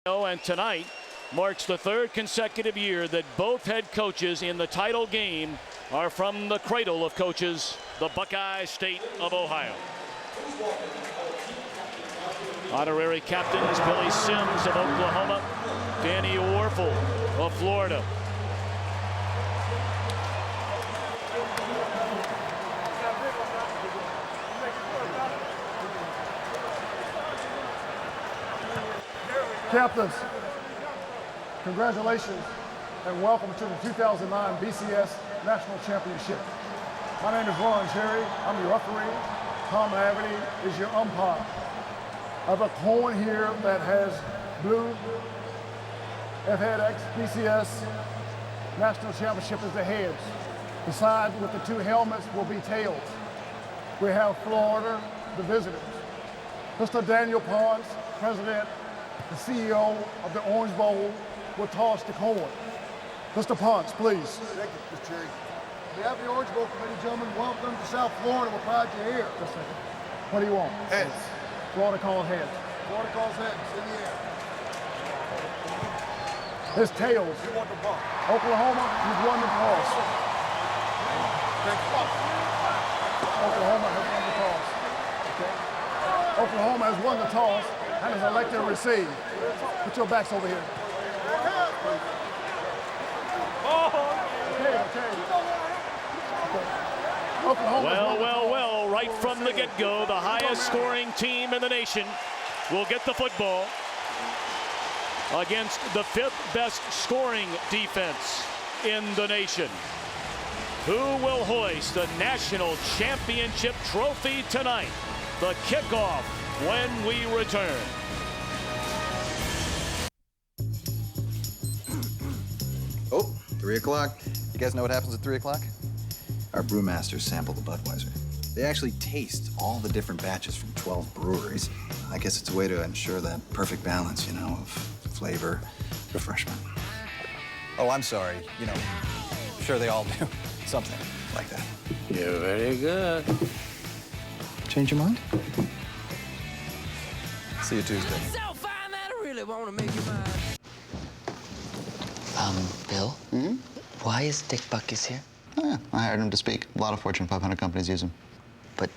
And tonight marks the third consecutive year that both head coaches in the title game are from the cradle of coaches, the Buckeye State of Ohio. Honorary captains Billy Sims of Oklahoma, Danny Warfel of Florida. Captains, congratulations and welcome to the 2009 BCS National Championship. My name is Ron Cherry. I'm your referee. Tom Averty is your umpire. I have a coin here that has blue FedEx BCS National Championship as the heads. Beside with the two helmets will be tails. We have Florida, the visitors. Mr. Daniel Ponce, President, the CEO of the Orange Bowl, will toss the coin. Mr. Ponce, please. Thank you, Mr. Cherry. On behalf of the Orange Bowl Committee, gentlemen, welcome to South Florida. We're proud you're here. Just a second. What do you want? Heads. Florida calls heads. Florida calls heads in the air. It's tails. You want the ball. Oklahoma, you've won the toss. Thank you. Oklahoma has won the toss. Okay. Oklahoma has won the toss and is elected to receive. Put your backs over here. Okay. Oklahoma. Well, right from the get-go, the highest scoring team in the nation will get the football against the fifth best scoring defense in the nation. Who will hoist the national championship trophy tonight? The kickoff when we return. Oh, 3 o'clock. You guys know what happens at 3 o'clock? Our brewmasters sample the Budweiser. They actually taste all the different batches from 12 breweries. I guess it's a way to ensure that perfect balance, of flavor, refreshment. Oh, I'm sorry. I'm sure they all do. Something like that. You're very good. Change your mind? See you Tuesday. So fine that I really want to make you mine. Bill? Why is Dick Buckus here? Oh, yeah, I hired him to speak. A lot of Fortune 500 companies use him. But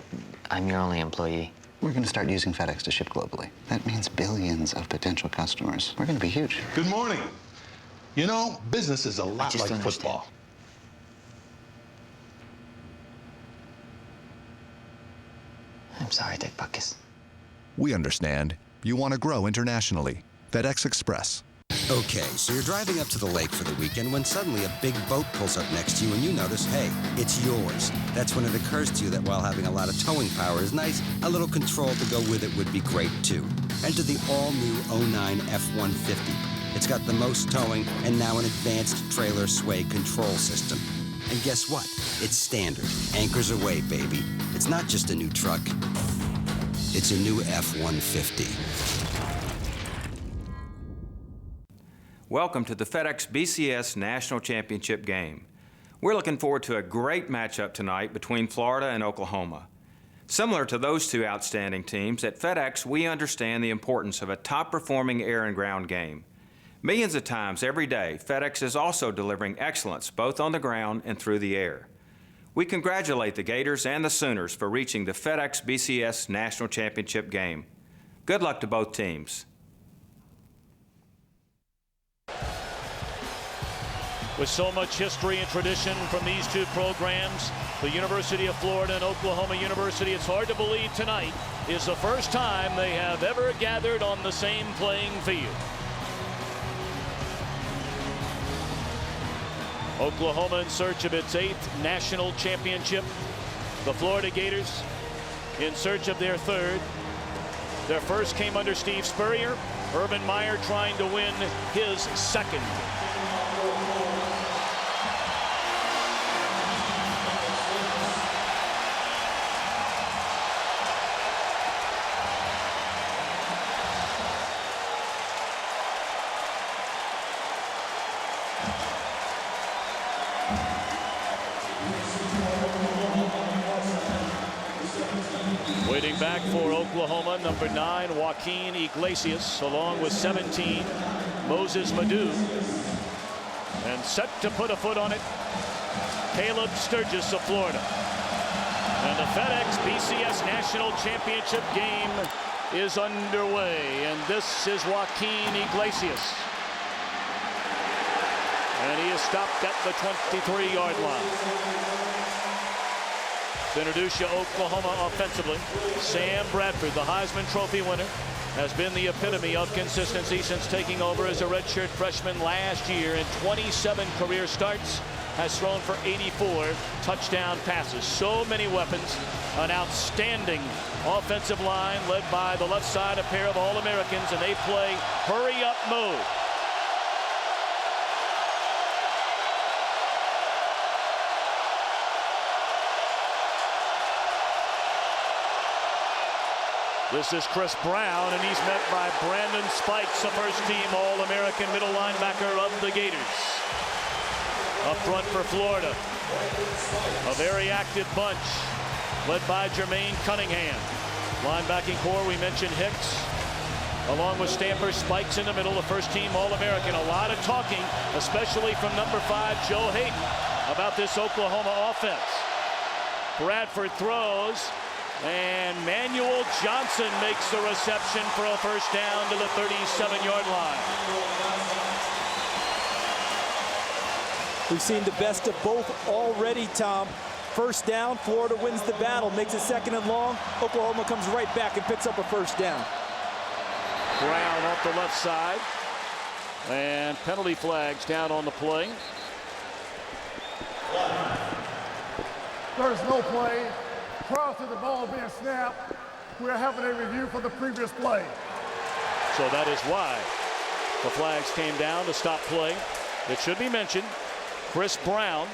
I'm your only employee. We're going to start using FedEx to ship globally. That means billions of potential customers. We're going to be huge. Good morning. Business is a lot like football. I'm sorry, Dick Buckus. We understand. You want to grow internationally. FedEx Express. Okay, so you're driving up to the lake for the weekend when suddenly a big boat pulls up next to you and you notice, hey, it's yours. That's when it occurs to you that while having a lot of towing power is nice, a little control to go with it would be great too. Enter the all-new 09 F-150. It's got the most towing and now an advanced trailer sway control system. And guess what? It's standard. Anchors away, baby. It's not just a new truck. It's a new F-150. Welcome to the FedEx BCS National Championship game. We're looking forward to a great matchup tonight between Florida and Oklahoma. Similar to those two outstanding teams, at FedEx we understand the importance of a top-performing air and ground game. Millions of times every day, FedEx is also delivering excellence both on the ground and through the air. We congratulate the Gators and the Sooners for reaching the FedEx BCS National Championship game. Good luck to both teams. With so much history and tradition from these two programs, the University of Florida and Oklahoma University, it's hard to believe tonight is the first time they have ever gathered on the same playing field. Oklahoma in search of its 8th national championship. The Florida Gators in search of their 3rd. Their first came under Steve Spurrier. Urban Meyer trying to win his 2nd. Waiting back for Oklahoma, number 9, Joaquin Iglesias, along with 17, Moses Madu. And set to put a foot on it, Caleb Sturgis of Florida. And the FedEx BCS National Championship game is underway. And this is Joaquin Iglesias. And he is stopped at the 23-yard line. To introduce you Oklahoma offensively, Sam Bradford, the Heisman Trophy winner, has been the epitome of consistency since taking over as a redshirt freshman last year. In 27 career starts, has thrown for 84 touchdown passes. So many weapons. An outstanding offensive line led by the left side, a pair of All-Americans, and they play hurry-up mode. This is Chris Brown, and he's met by Brandon Spikes, a first-team All-American middle linebacker of the Gators. Up front for Florida, a very active bunch, led by Jermaine Cunningham. Linebacking core, we mentioned Hicks, along with Stamper, Spikes in the middle, a first-team All-American. A lot of talking, especially from number 5, Joe Hayden, about this Oklahoma offense. Bradford throws. And Manuel Johnson makes the reception for a first down to the 37-yard line. We've seen the best of both already, Tom. First down, Florida wins the battle, makes it 2nd and long. Oklahoma comes right back and picks up a first down. Brown off the left side. And penalty flags down on the play. There's no play. Prior to the ball being snapped, we're having a review for the previous play. So that is why the flags came down to stop play. It should be mentioned, Chris Brown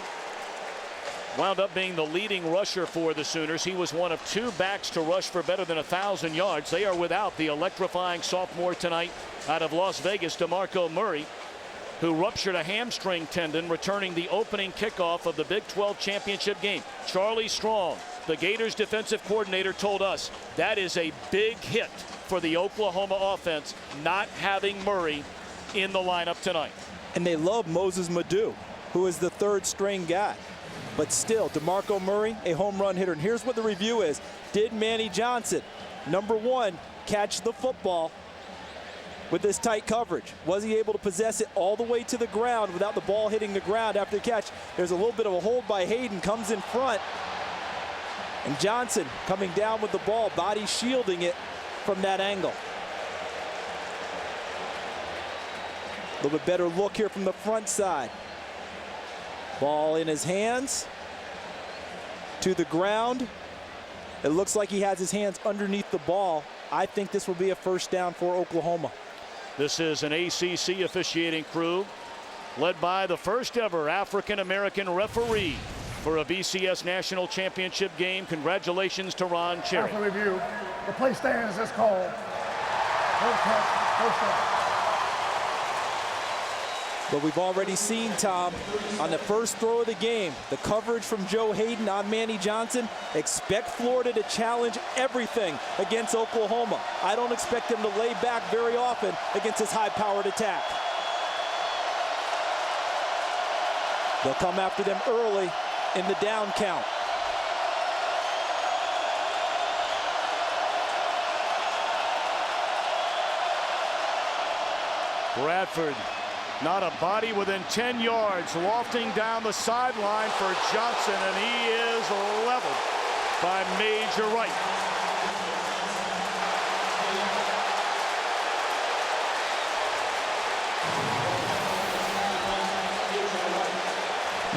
wound up being the leading rusher for the Sooners. He was one of 2 backs to rush for better than 1,000 yards. They are without the electrifying sophomore tonight out of Las Vegas, DeMarco Murray, who ruptured a hamstring tendon returning the opening kickoff of the Big 12 championship game. Charlie Strong, the Gators defensive coordinator, told us that is a big hit for the Oklahoma offense, not having Murray in the lineup tonight. And they love Moses Madu, who is the 3rd string guy. But still, DeMarco Murray, a home run hitter. And here's what the review is. Did Manny Johnson, number 1, catch the football with this tight coverage? Was he able to possess it all the way to the ground without the ball hitting the ground after the catch? There's a little bit of a hold by Hayden, comes in front. And Johnson coming down with the ball, body shielding it from that angle. A little bit better look here from the front side. Ball in his hands, to the ground. It looks like he has his hands underneath the ball. I think this will be a first down for Oklahoma. This is an ACC officiating crew led by the first ever African-American referee for a BCS National Championship game. Congratulations to Ron Cherry. After review, the play stands as called. First down. But we've already seen, Tom, on the first throw of the game, the coverage from Joe Hayden on Manny Johnson. Expect Florida to challenge everything against Oklahoma. I don't expect them to lay back very often against this high-powered attack. They'll come after them early in the down count. Bradford, not a body within 10 yards, lofting down the sideline for Johnson, and he is leveled by Major Wright.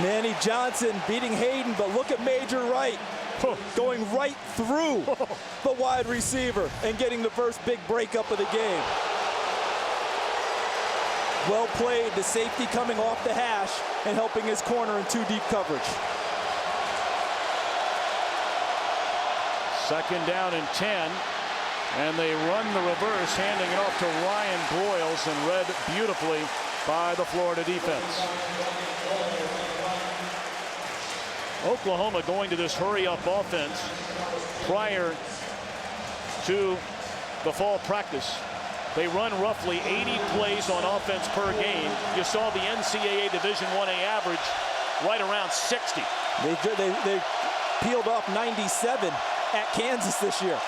Manny Johnson beating Hayden, but look at Major Wright going right through the wide receiver and getting the first big breakup of the game. Well played, the safety coming off the hash and helping his corner in 2 deep coverage. 2nd down and 10, and they run the reverse, handing it off to Ryan Broyles, and read beautifully by the Florida defense. Oklahoma going to this hurry-up offense prior to the fall practice. They run roughly 80 plays on offense per game. You saw the NCAA Division 1A average right around 60. They peeled off 97 at Kansas this year.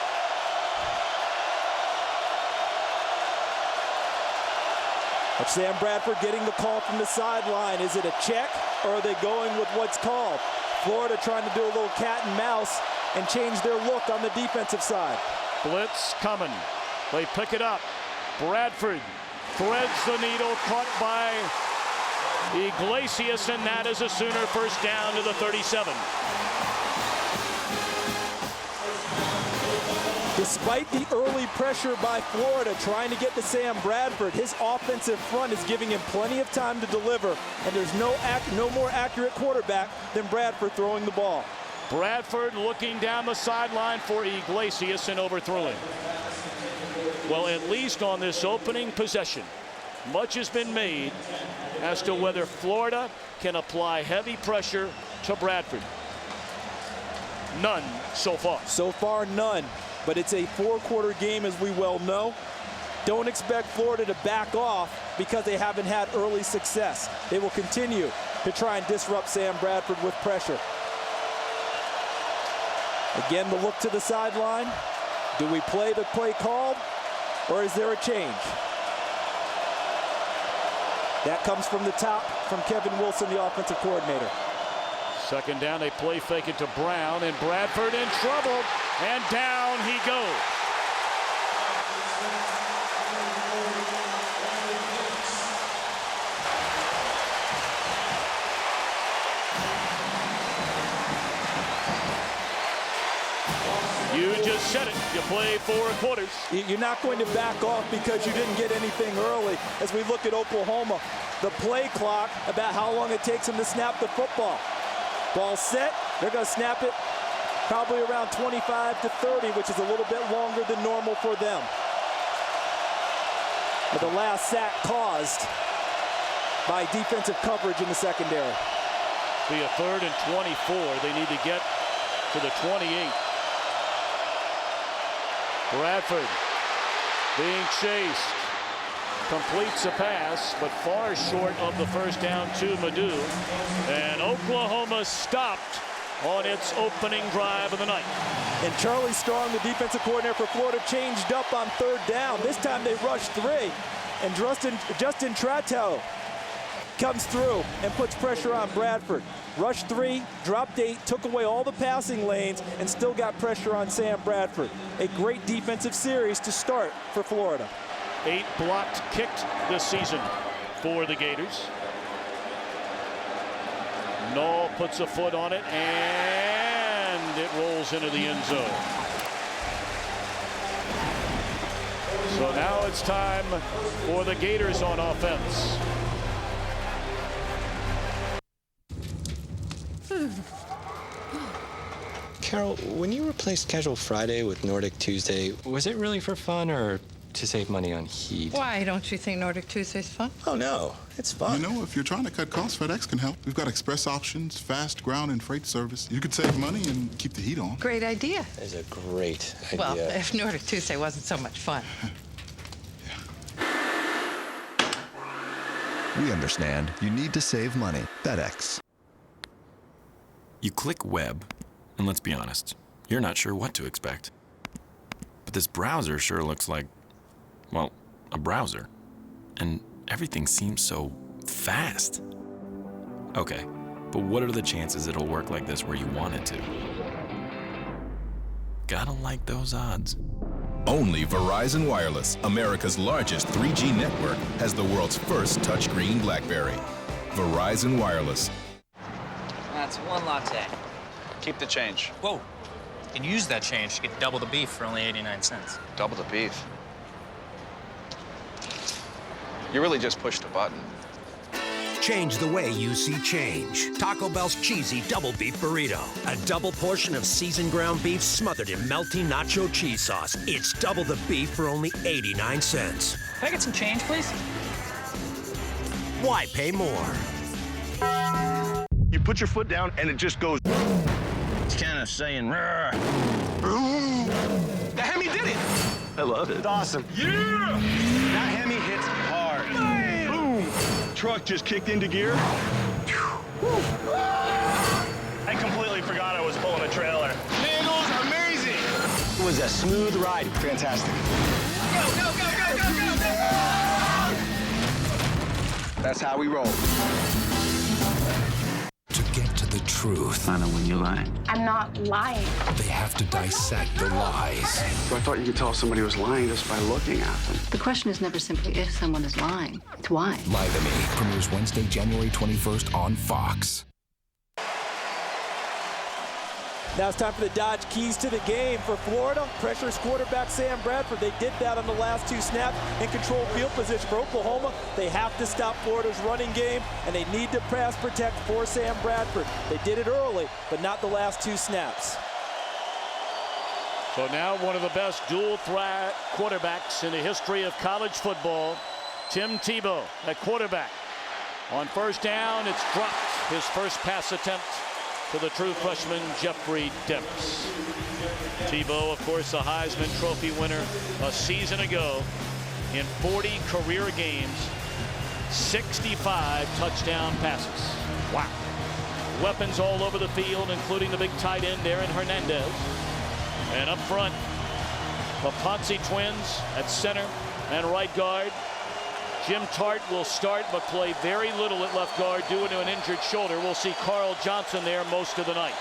But Sam Bradford getting the call from the sideline. Is it a check, or are they going with what's called? Florida trying to do a little cat and mouse and change their look on the defensive side. Blitz coming. They pick it up. Bradford threads the needle, caught by Iglesias, and that is a Sooner first down to the 37. Despite the early pressure by Florida trying to get to Sam Bradford, his offensive front is giving him plenty of time to deliver, and there's no more accurate quarterback than Bradford throwing the ball. Bradford looking down the sideline for Iglesias and overthrowing. Well, at least on this opening possession, much has been made as to whether Florida can apply heavy pressure to Bradford. None so far. So far, none. But it's a four-quarter game, as we well know. Don't expect Florida to back off because they haven't had early success. They will continue to try and disrupt Sam Bradford with pressure. Again, the look to the sideline. Do we play the play called, or is there a change? That comes from the top from Kevin Wilson, the offensive coordinator. Second down, they play fake it to Brown, and Bradford in trouble, and down he goes. You just said it. You play 4 quarters. You're not going to back off because you didn't get anything early. As we look at Oklahoma, the play clock about how long it takes them to snap the football. Ball set, they're going to snap it probably around 25 to 30, which is a little bit longer than normal for them. But the last sack caused by defensive coverage in the secondary. Be a 3rd and 24. They need to get to the 28. Bradford being chased. Completes a pass, but far short of the first down to Madu. And Oklahoma stopped on its opening drive of the night. And Charlie Strong, the defensive coordinator for Florida, changed up on 3rd down. This time they rushed 3, and Justin Tratow comes through and puts pressure on Bradford. Rushed 3, dropped 8, took away all the passing lanes, and still got pressure on Sam Bradford. A great defensive series to start for Florida. 8 blocked kicked this season for the Gators. Null puts a foot on it, and it rolls into the end zone. So now it's time for the Gators on offense. Carol, when you replaced Casual Friday with Nordic Tuesday, was it really for fun or to save money on heat? Why, don't you think Nordic Tuesday's fun? Oh, no. It's fun. You know, if you're trying to cut costs, FedEx can help. We've got express options, fast ground and freight service. You could save money and keep the heat on. Great idea. That is a great idea. Well, if Nordic Tuesday wasn't so much fun. We understand you need to save money. FedEx. You click web, and let's be honest, you're not sure what to expect. But this browser sure looks like, well, a browser. And everything seems so fast. Okay, but what are the chances it'll work like this where you want it to? Gotta like those odds. Only Verizon Wireless, America's largest 3G network, has the world's first touchscreen BlackBerry. Verizon Wireless. That's 1 latte. Keep the change. Whoa. You can use that change to get double the beef for only 89 cents. Double the beef. You really just pushed a button. Change the way you see change. Taco Bell's cheesy double beef burrito. A double portion of seasoned ground beef smothered in melty nacho cheese sauce. It's double the beef for only 89 cents. Can I get some change, please? Why pay more? You put your foot down, and it just goes. It's kind of saying, "Rrr." The Hemi did it. I love it. It's awesome. Yeah! That Hemi hits hard. Bam! Boom! Truck just kicked into gear. I completely forgot I was pulling a trailer. Handles amazing. It was a smooth ride. Fantastic. Go, go, go, go, go, go, go! That's how we roll. To get to the truth, I know when you're lying. I'm not lying. they have to dissect the lies. I thought you could tell somebody was lying just by looking at them. The question is never simply if someone is lying. It's why. Lie to Me premieres Wednesday, January 21st on Fox. Now it's time for the Dodge keys to the game for Florida. Pressures quarterback Sam Bradford. They did that on the last two snaps in control field position. For Oklahoma, they have to stop Florida's running game, and they need to pass protect for Sam Bradford. They did it early, but not the last two snaps. So now one of the best dual threat quarterbacks in the history of college football, Tim Tebow at quarterback. On first down, it's dropped. His first pass attempt to the true freshman Jeffrey Dempps. Tebow, of course, a Heisman Trophy winner a season ago. In 40 career games, 65 touchdown passes. Wow. Weapons all over the field, including the big tight end Aaron Hernandez. And up front, the Ponce twins at center and right guard. Jim Tart will start but play very little at left guard due to an injured shoulder. We'll see Carl Johnson there most of the night.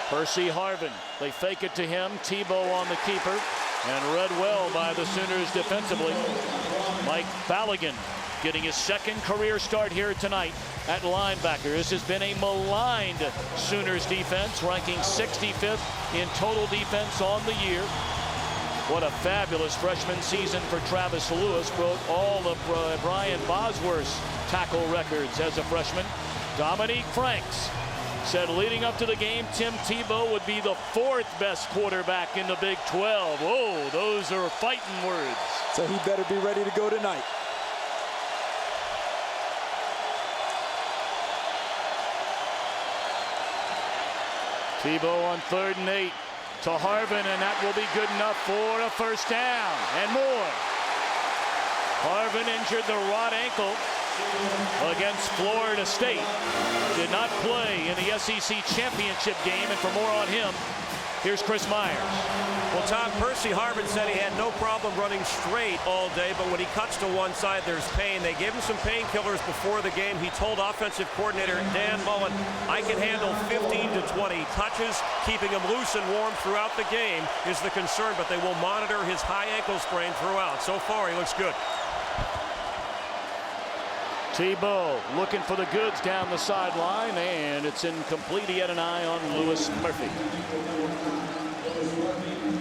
Percy Harvin, they fake it to him. Tebow on the keeper and read well by the Sooners defensively. Mike Balogun getting his second career start here tonight at linebacker. This has been a maligned Sooners defense, ranking 65th in total defense on the year. What a fabulous freshman season for Travis Lewis. Broke all of Brian Bosworth's tackle records as a freshman. Dominique Franks said leading up to the game, Tim Tebow would be the fourth best quarterback in the Big 12. Whoa, those are fighting words. So he better be ready to go tonight. Tebow on 3rd and 8 to Harvin, and that will be good enough for a first down and more. Harvin injured the right ankle against Florida State. Did not play in the SEC championship game, and for more on him, here's Chris Myers. Well, Tom, Percy Harvin said he had no problem running straight all day, but when he cuts to one side, there's pain. They gave him some painkillers before the game. He told offensive coordinator Dan Mullen, I can handle 15 to 20 touches. Keeping him loose and warm throughout the game is the concern, but they will monitor his high ankle sprain throughout. So far, he looks good. Tebow looking for the goods down the sideline, and it's incomplete. He had an eye on Lewis Murphy.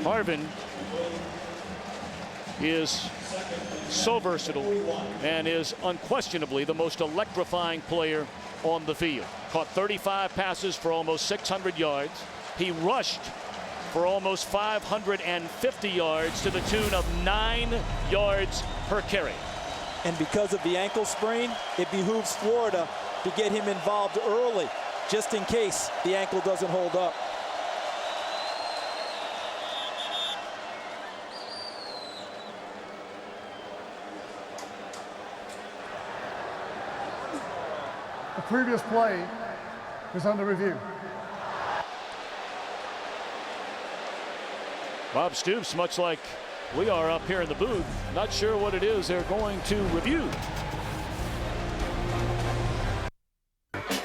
Harvin is so versatile and is unquestionably the most electrifying player on the field. Caught 35 passes for almost 600 yards. He rushed for almost 550 yards to the tune of 9 yards per carry. And because of the ankle sprain, it behooves Florida to get him involved early, just in case the ankle doesn't hold up. The previous play is under review. Bob Stoops, much like we are up here in the booth, not sure what it is they're going to review.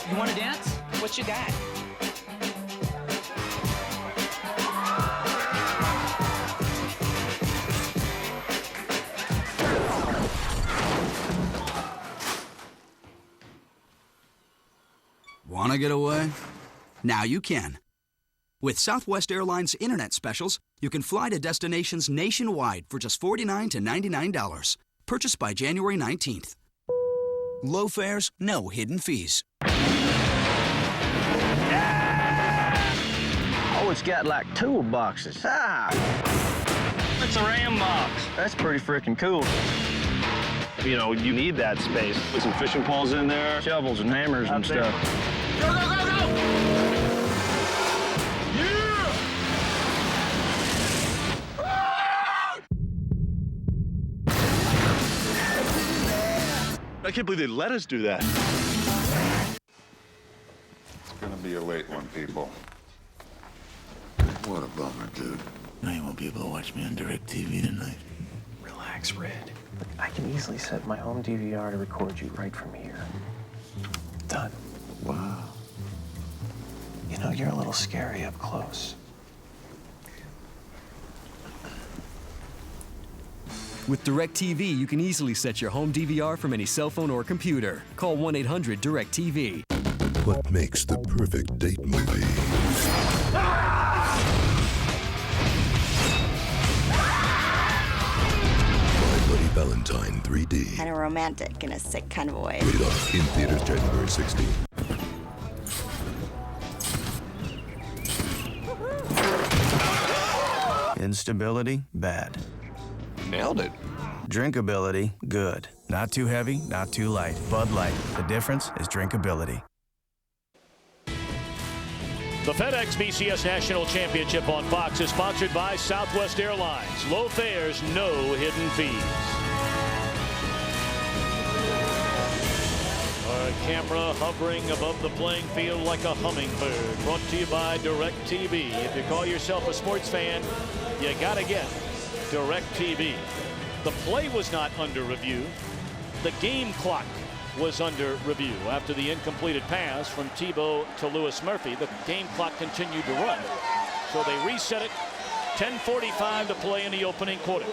You want to dance? What you got? Want to get away? Now you can. With Southwest Airlines Internet Specials, you can fly to destinations nationwide for just $49 to $99. Purchased by January 19th. Low fares, no hidden fees. Oh, it's got like toolboxes. Ah! It's a Ram box. That's pretty freaking cool. You know, you need that space. Put some fishing poles in there, shovels and hammers and stuff. Go, go, go, go! I can't believe they let us do that. It's gonna be a late one, people. What a bummer, dude. Now you won't be able to watch me on DirecTV tonight. Relax, Red. I can easily set my home DVR to record you right from here. Done. Wow. You know, you're a little scary up close. With DirecTV, you can easily set your home DVR from any cell phone or computer. Call 1-800-DirecTV. What makes the perfect date movie? My Bloody Valentine 3D. Kind of romantic in a sick kind of a way. Rated R. In theaters January 16th. Instability, bad. Nailed it. Drinkability, good. Not too heavy, not too light. Bud Light. The difference is drinkability. The FedEx BCS National Championship on Fox is sponsored by Southwest Airlines. Low fares, no hidden fees. Our camera hovering above the playing field like a hummingbird. Brought to you by DirecTV. If you call yourself a sports fan, you gotta get DirecTV. The play was not under review. The game clock was under review. After the incompleted pass from Tebow to Lewis Murphy, the game clock continued to run. So they reset it. 10:45 to play in the opening quarter.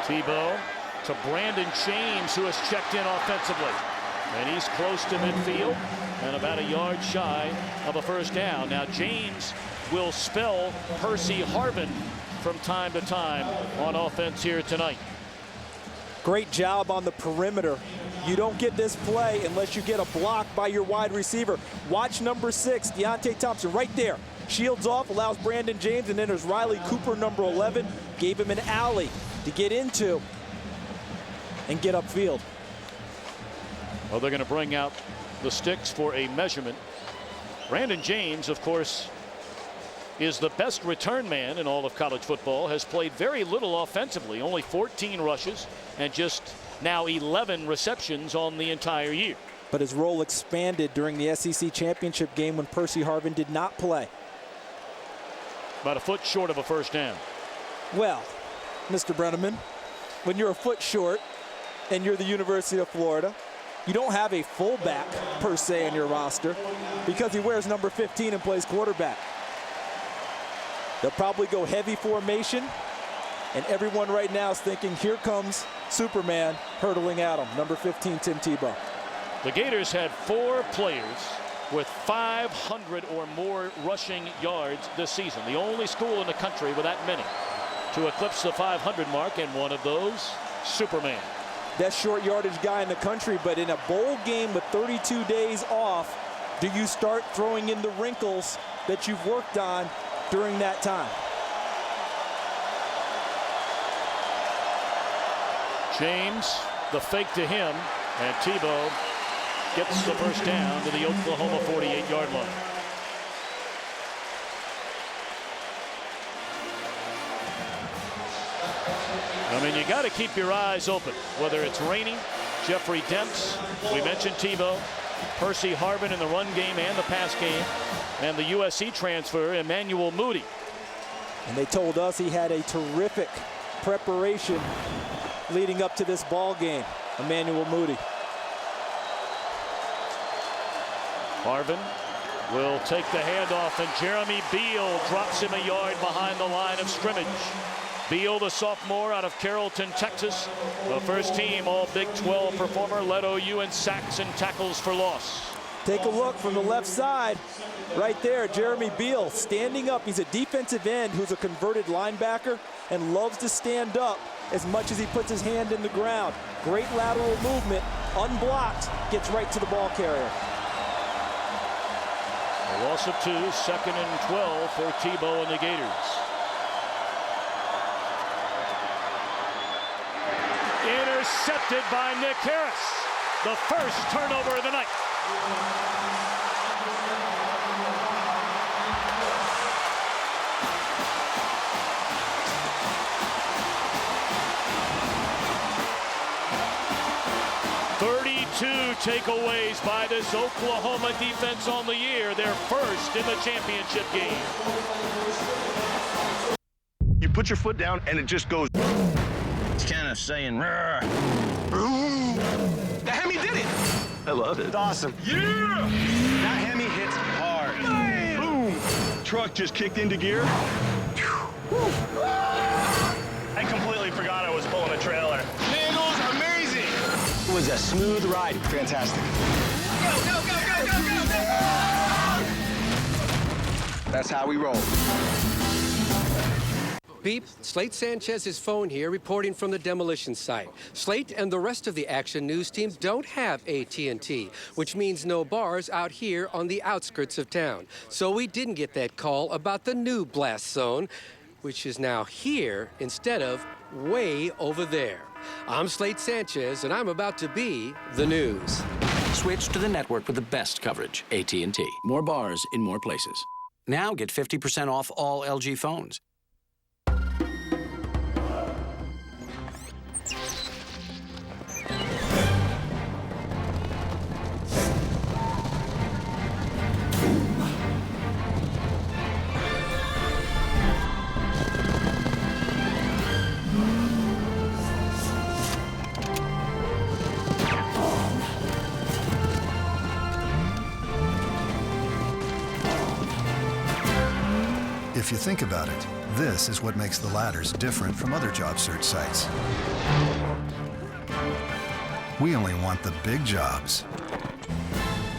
Tebow to Brandon James, who has checked in offensively. And he's close to midfield and about a yard shy of a first down. Now James will spell Percy Harvin from time to time on offense here tonight. Great job on the perimeter. You don't get this play unless you get a block by your wide receiver. Watch number 6, Deontay Thompson, right there. Shields off, allows Brandon James, and then there's Riley Cooper, number 11. Gave him an alley to get into and get upfield. Well, they're going to bring out the sticks for a measurement. Brandon James, of course, is the best return man in all of college football, has played very little offensively, only 14 rushes and just now 11 receptions on the entire year. But his role expanded during the SEC championship game when Percy Harvin did not play. About a foot short of a first down. Well, Mr. Brenneman, when you're a foot short and you're the University of Florida, you don't have a fullback per se on your roster because he wears number 15 and plays quarterback. They'll probably go heavy formation, and everyone right now is thinking, here comes Superman hurtling at him, number 15, Tim Tebow. The Gators had 4 players with 500 or more rushing yards this season. The only school in the country with that many to eclipse the 500 mark, and one of those, Superman. That short yardage guy in the country, but in a bowl game with 32 days off, do you start throwing in the wrinkles that you've worked on during that time? James, the fake to him, and Tebow gets the first down to the Oklahoma 48-yard line. I mean, you got to keep your eyes open, whether it's raining, Jeffrey Dents, we mentioned Tebow, Percy Harvin in the run game and the pass game, and the USC transfer, Emmanuel Moody. And they told us he had a terrific preparation leading up to this ball game, Emmanuel Moody. Harvin will take the handoff, and Jeremy Beal drops him a yard behind the line of scrimmage. Beal, the sophomore out of Carrollton, Texas, the first team all Big 12 performer, led OU in sacks and tackles for loss. Take a look from the left side. Right there, Jeremy Beal standing up. He's a defensive end who's a converted linebacker and loves to stand up as much as he puts his hand in the ground. Great lateral movement, unblocked, gets right to the ball carrier. A loss of 2, 2nd and 12 for Tebow and the Gators. Intercepted by Nick Harris. The first turnover of the night. Takeaways by this Oklahoma defense on the year, their first in the championship game. You put your foot down and it just goes. It's kind of saying, "Rrr." The Hemi did it. I love it. It's awesome. Yeah! That Hemi hits hard. Bam! Boom! Truck just kicked into gear. I completely forgot I was pulling a trailer. Nagels, amazing! It was a smooth ride. Fantastic. Go, go, go, go, go, go, go! That's how we roll. Beep, Slate Sanchez's phone here reporting from the demolition site. Slate and the rest of the Action News team don't have AT&T, which means no bars out here on the outskirts of town. So we didn't get that call about the new blast zone, which is now here instead of way over there. I'm Slate Sanchez, and I'm about to be the news. Switch to the network with the best coverage, AT&T. More bars in more places. Now get 50% off all LG phones. If you think about it, this is what makes the Ladders different from other job search sites. We only want the big jobs.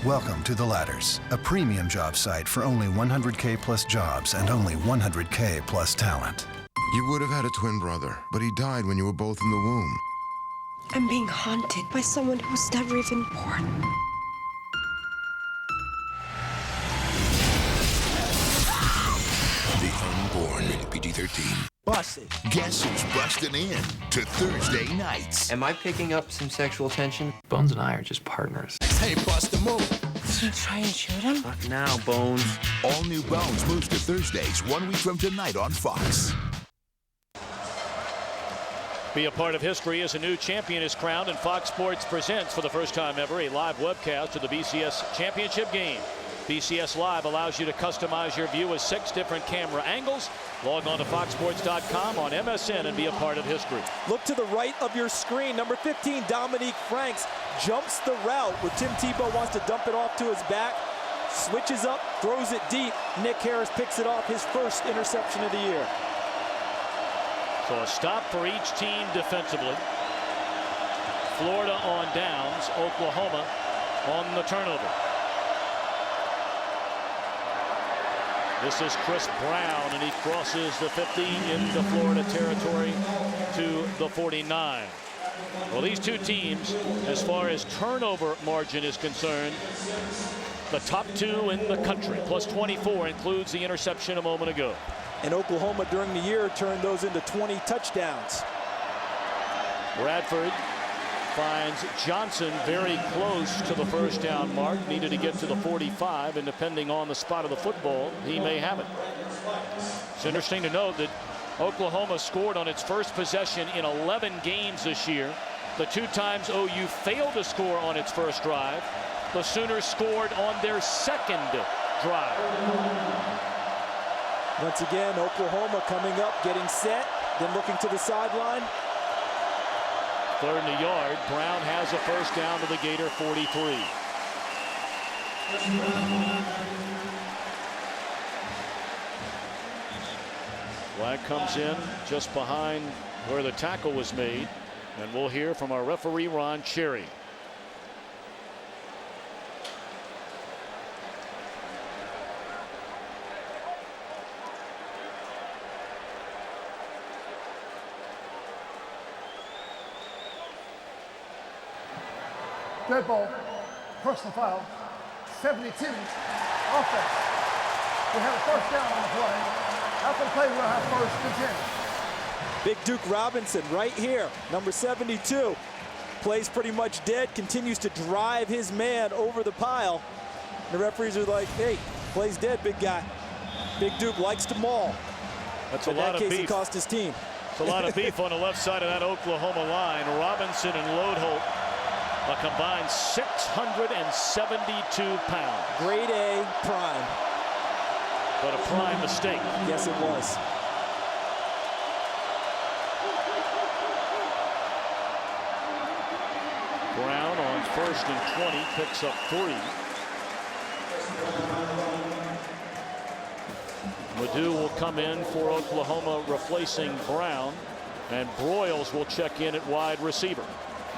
Welcome to the Ladders, a premium job site for only 100K plus jobs and only 100K plus talent. You would have had a twin brother, but he died when you were both in the womb. I'm being haunted by someone who was never even born. Unborn, rated PG-13. Busted. Guess who's busting in to Thursday nights? Am I picking up some sexual tension? Bones and I are just partners. Hey, bust a move. Did you try and shoot him? Not now, Bones. All new Bones moves to Thursdays 1 week from tonight on Fox. Be a part of history as a new champion is crowned, and Fox Sports presents for the first time ever a live webcast of the BCS Championship game. BCS Live allows you to customize your view with 6 different camera angles. Log on to foxsports.com on MSN and be a part of history. Look to the right of your screen. Number 15, Dominique Franks, jumps the route where Tim Tebow wants to dump it off to his back. Switches up, throws it deep. Nick Harris picks it off, his first interception of the year. So a stop for each team defensively. Florida on downs, Oklahoma on the turnover. This is Chris Brown, and he crosses the 50 into Florida territory to the 49. Well, these two teams, as far as turnover margin is concerned, the top 2 in the country. Plus 24 includes the interception a moment ago. And Oklahoma during the year turned those into 20 touchdowns. Bradford finds Johnson very close to the first down mark. Needed to get to the 45, and depending on the spot of the football, he may have it. It's interesting to note that Oklahoma scored on its first possession in 11 games this year. The 2 times OU failed to score on its first drive, the Sooners scored on their second drive. Once again, Oklahoma coming up, getting set, then looking to the sideline. 3rd and a yard. Brown has a first down to the Gator 43. Flag comes in just behind where the tackle was made, and we'll hear from our referee, Ron Cherry. dead ball, personal foul, 72, offense. We have a first down on the play. After the play, we'll have first and 10. Big Duke Robinson right here, number 72. Plays pretty much dead, continues to drive his man over the pile. The referees are like, hey, plays dead, big guy. Big Duke likes to maul. That's a lot of beef. In that case, he cost his team. It's a lot of beef on the left side of that Oklahoma line. Robinson and Lodeholt, a combined 672 pounds. Grade A prime. But a prime mistake. Yes, it was. Brown on 1st and 20 picks up 3. Madu will come in for Oklahoma, replacing Brown, and Broyles will check in at wide receiver.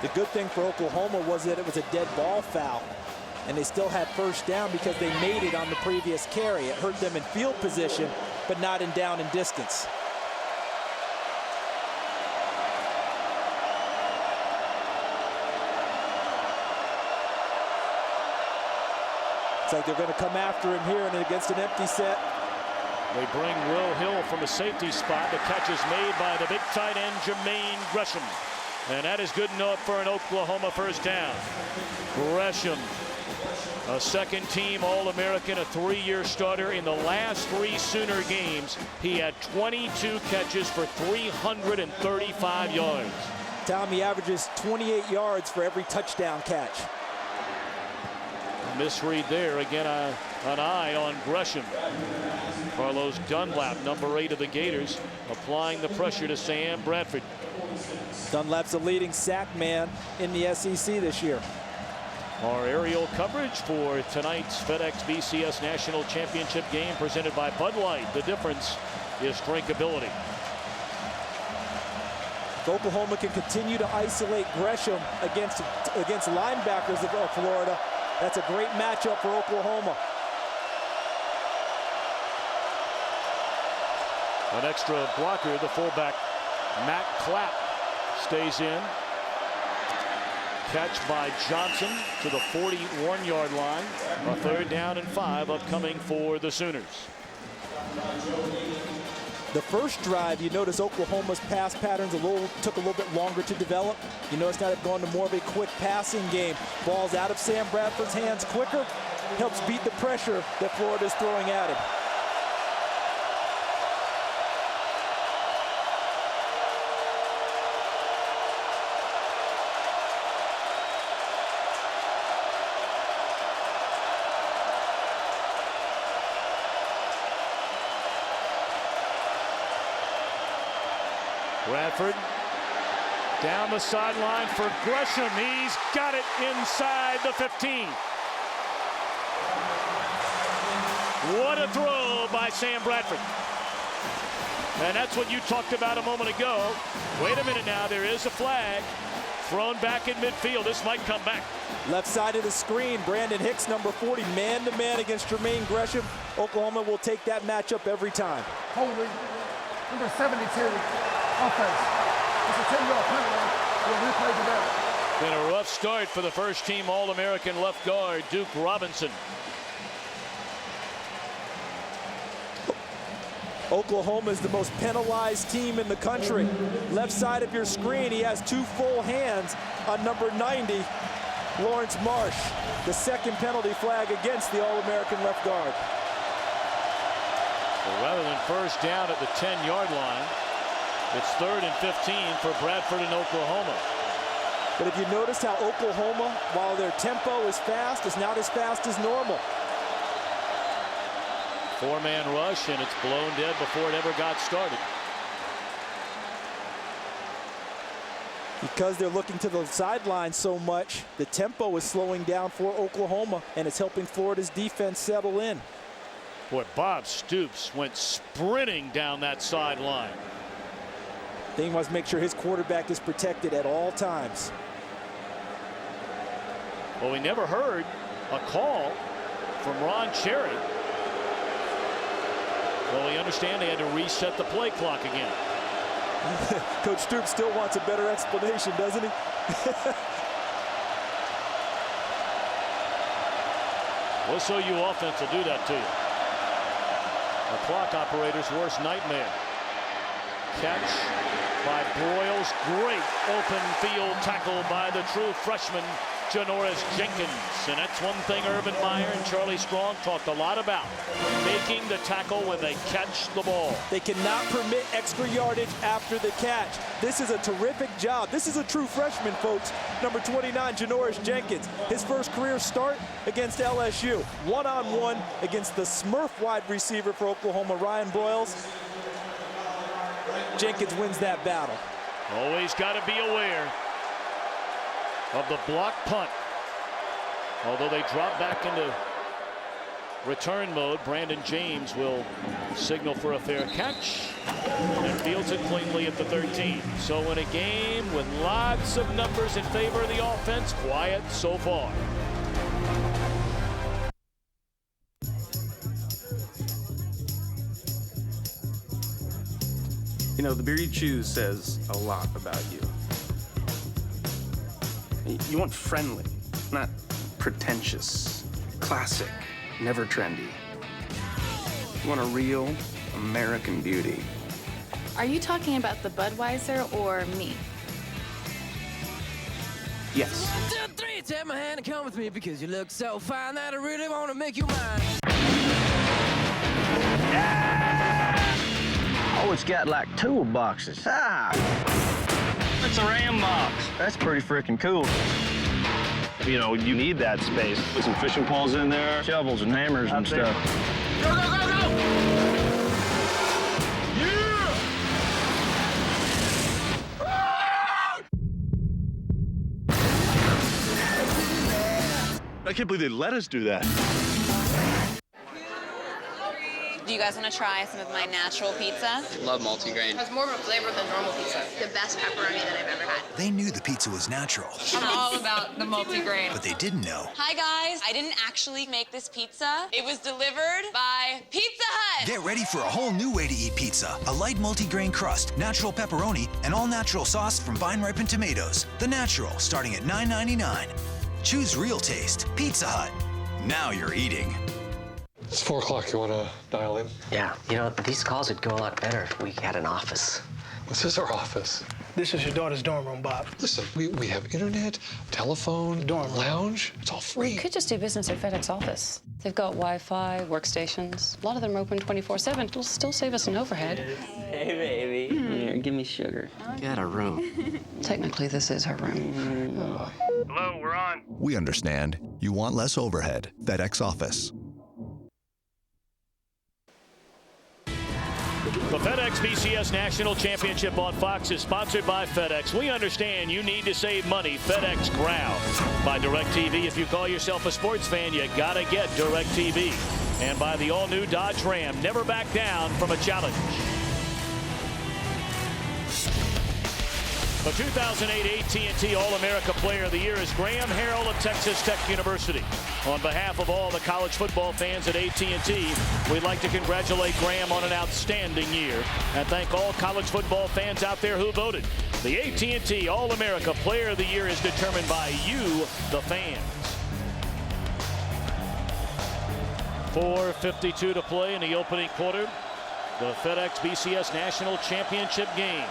The good thing for Oklahoma was that it was a dead ball foul, and they still had first down because they made it on the previous carry. It hurt them in field position, but not in down and distance. It's like they're going to come after him here and against an empty set. They bring Will Hill from a safety spot. The catch is made by the big tight end, Jermaine Gresham. And that is good enough for an Oklahoma first down. Gresham, a second-team All-American, a 3-year starter. In the last 3 Sooner games, he had 22 catches for 335 yards. Tommy averages 28 yards for every touchdown catch. Misread there. Again, an eye on Gresham. Carlos Dunlap, number 8 of the Gators, applying the pressure to Sam Bradford. Dunlap's the leading sack man in the SEC this year. Our aerial coverage for tonight's FedEx BCS National Championship game presented by Bud Light. The difference is drinkability. If Oklahoma can continue to isolate Gresham against linebackers of Florida, that's a great matchup for Oklahoma. An extra blocker, the fullback, Matt Clapp, stays in. Catch by Johnson to the 41-yard line. A 3rd down and 5 upcoming for the Sooners. The first drive, you notice Oklahoma's pass patterns took a little bit longer to develop. You notice now they've gone to more of a quick passing game. Ball's out of Sam Bradford's hands quicker, helps beat the pressure that Florida's throwing at him. Bradford down the sideline for Gresham. He's got it inside the 15. What a throw by Sam Bradford. And that's what you talked about a moment ago. Wait a minute now, there is a flag thrown back in midfield. This might come back. Left side of the screen, Brandon Hicks, number 40, man-to-man against Jermaine Gresham. Oklahoma will take that matchup every time. Holding, number 72. Offense. It's a 10-yard penalty. We'll replay together. Been a rough start for the first-team All-American left guard, Duke Robinson. Oklahoma is the most penalized team in the country. Left side of your screen, he has 2 full hands on number 90, Lawrence Marsh. The second penalty flag against the All-American left guard. Well, rather than first down at the 10-yard line, it's 3rd and 15 for Bradford and Oklahoma. But if you notice how Oklahoma, while their tempo is fast, is not as fast as normal. 4-man rush, and it's blown dead before it ever got started. Because they're looking to the sideline so much, the tempo is slowing down for Oklahoma, and it's helping Florida's defense settle in. Boy, Bob Stoops went sprinting down that sideline. They must make sure his quarterback is protected at all times. Well, we never heard a call from Ron Cherry. Well, we understand they had to reset the play clock again. Coach Stoops still wants a better explanation, doesn't he? Whistle you offense will do that to you. The clock operator's worst nightmare. Catch by Broyles. Great open field tackle by the true freshman, Janoris Jenkins. And that's one thing Urban Meyer and Charlie Strong talked a lot about. Making the tackle when they catch the ball. They cannot permit extra yardage after the catch. This is a terrific job. This is a true freshman, folks. Number 29, Janoris Jenkins. His first career start against LSU. One-on-one against the Smurf wide receiver for Oklahoma, Ryan Broyles. Jenkins wins that battle. Always got to be aware of the block punt. Although they drop back into return mode, Brandon James will signal for a fair catch and fields it cleanly at the 13. So in a game with lots of numbers in favor of the offense, quiet so far. You know, the beer you choose says a lot about you. You want friendly, not pretentious, classic, never trendy. You want a real American beauty. Are you talking about the Budweiser or me? Yes. 1, 2, 3, take my hand and come with me because you look so fine that I really want to make you mine. Oh, it's got like toolboxes. Ah! It's a Ram box. That's pretty freaking cool. You know, you need that space. Put some fishing poles in there, shovels and hammers and stuff. Go, go, go, go! I can't believe they let us do that. Do you guys want to try some of my natural pizza? Love multigrain. It has more of a flavor than normal pizza. The best pepperoni that I've ever had. They knew the pizza was natural, I'm all about the multigrain. but they didn't know. Hi guys, I didn't actually make this pizza. It was delivered by Pizza Hut. Get ready for a whole new way to eat pizza. A light multi-grain crust, natural pepperoni, and all-natural sauce from vine-ripened tomatoes. The Natural, starting at $9.99. Choose real taste. Pizza Hut. Now you're eating. It's 4 o'clock. You want to dial in? Yeah, you know, these calls would go a lot better if we had an office. This is our office. This is your daughter's dorm room, Bob. Listen, we have internet, telephone, dorm lounge. It's all free. You could just do business at FedEx office. They've got Wi-Fi, workstations. A lot of them are open 24/7. It'll still save us an overhead. Hey, baby. Here, give me sugar. Get a room. Technically, this is her room. Hello, we're on. We understand. You want less overhead. FedEx office. The FedEx BCS National Championship on Fox is sponsored by FedEx. We understand you need to save money. FedEx Ground by DirecTV. If you call yourself a sports fan, you gotta get DirecTV. And by the all-new Dodge Ram. Never back down from a challenge. The 2008 AT&T All-America Player of the Year is Graham Harrell of Texas Tech University. On behalf of all the college football fans at AT&T, we'd like to congratulate Graham on an outstanding year and thank all college football fans out there who voted. The AT&T All-America Player of the Year is determined by you, the fans. 4:52 to play in the opening quarter. The FedEx BCS National Championship game.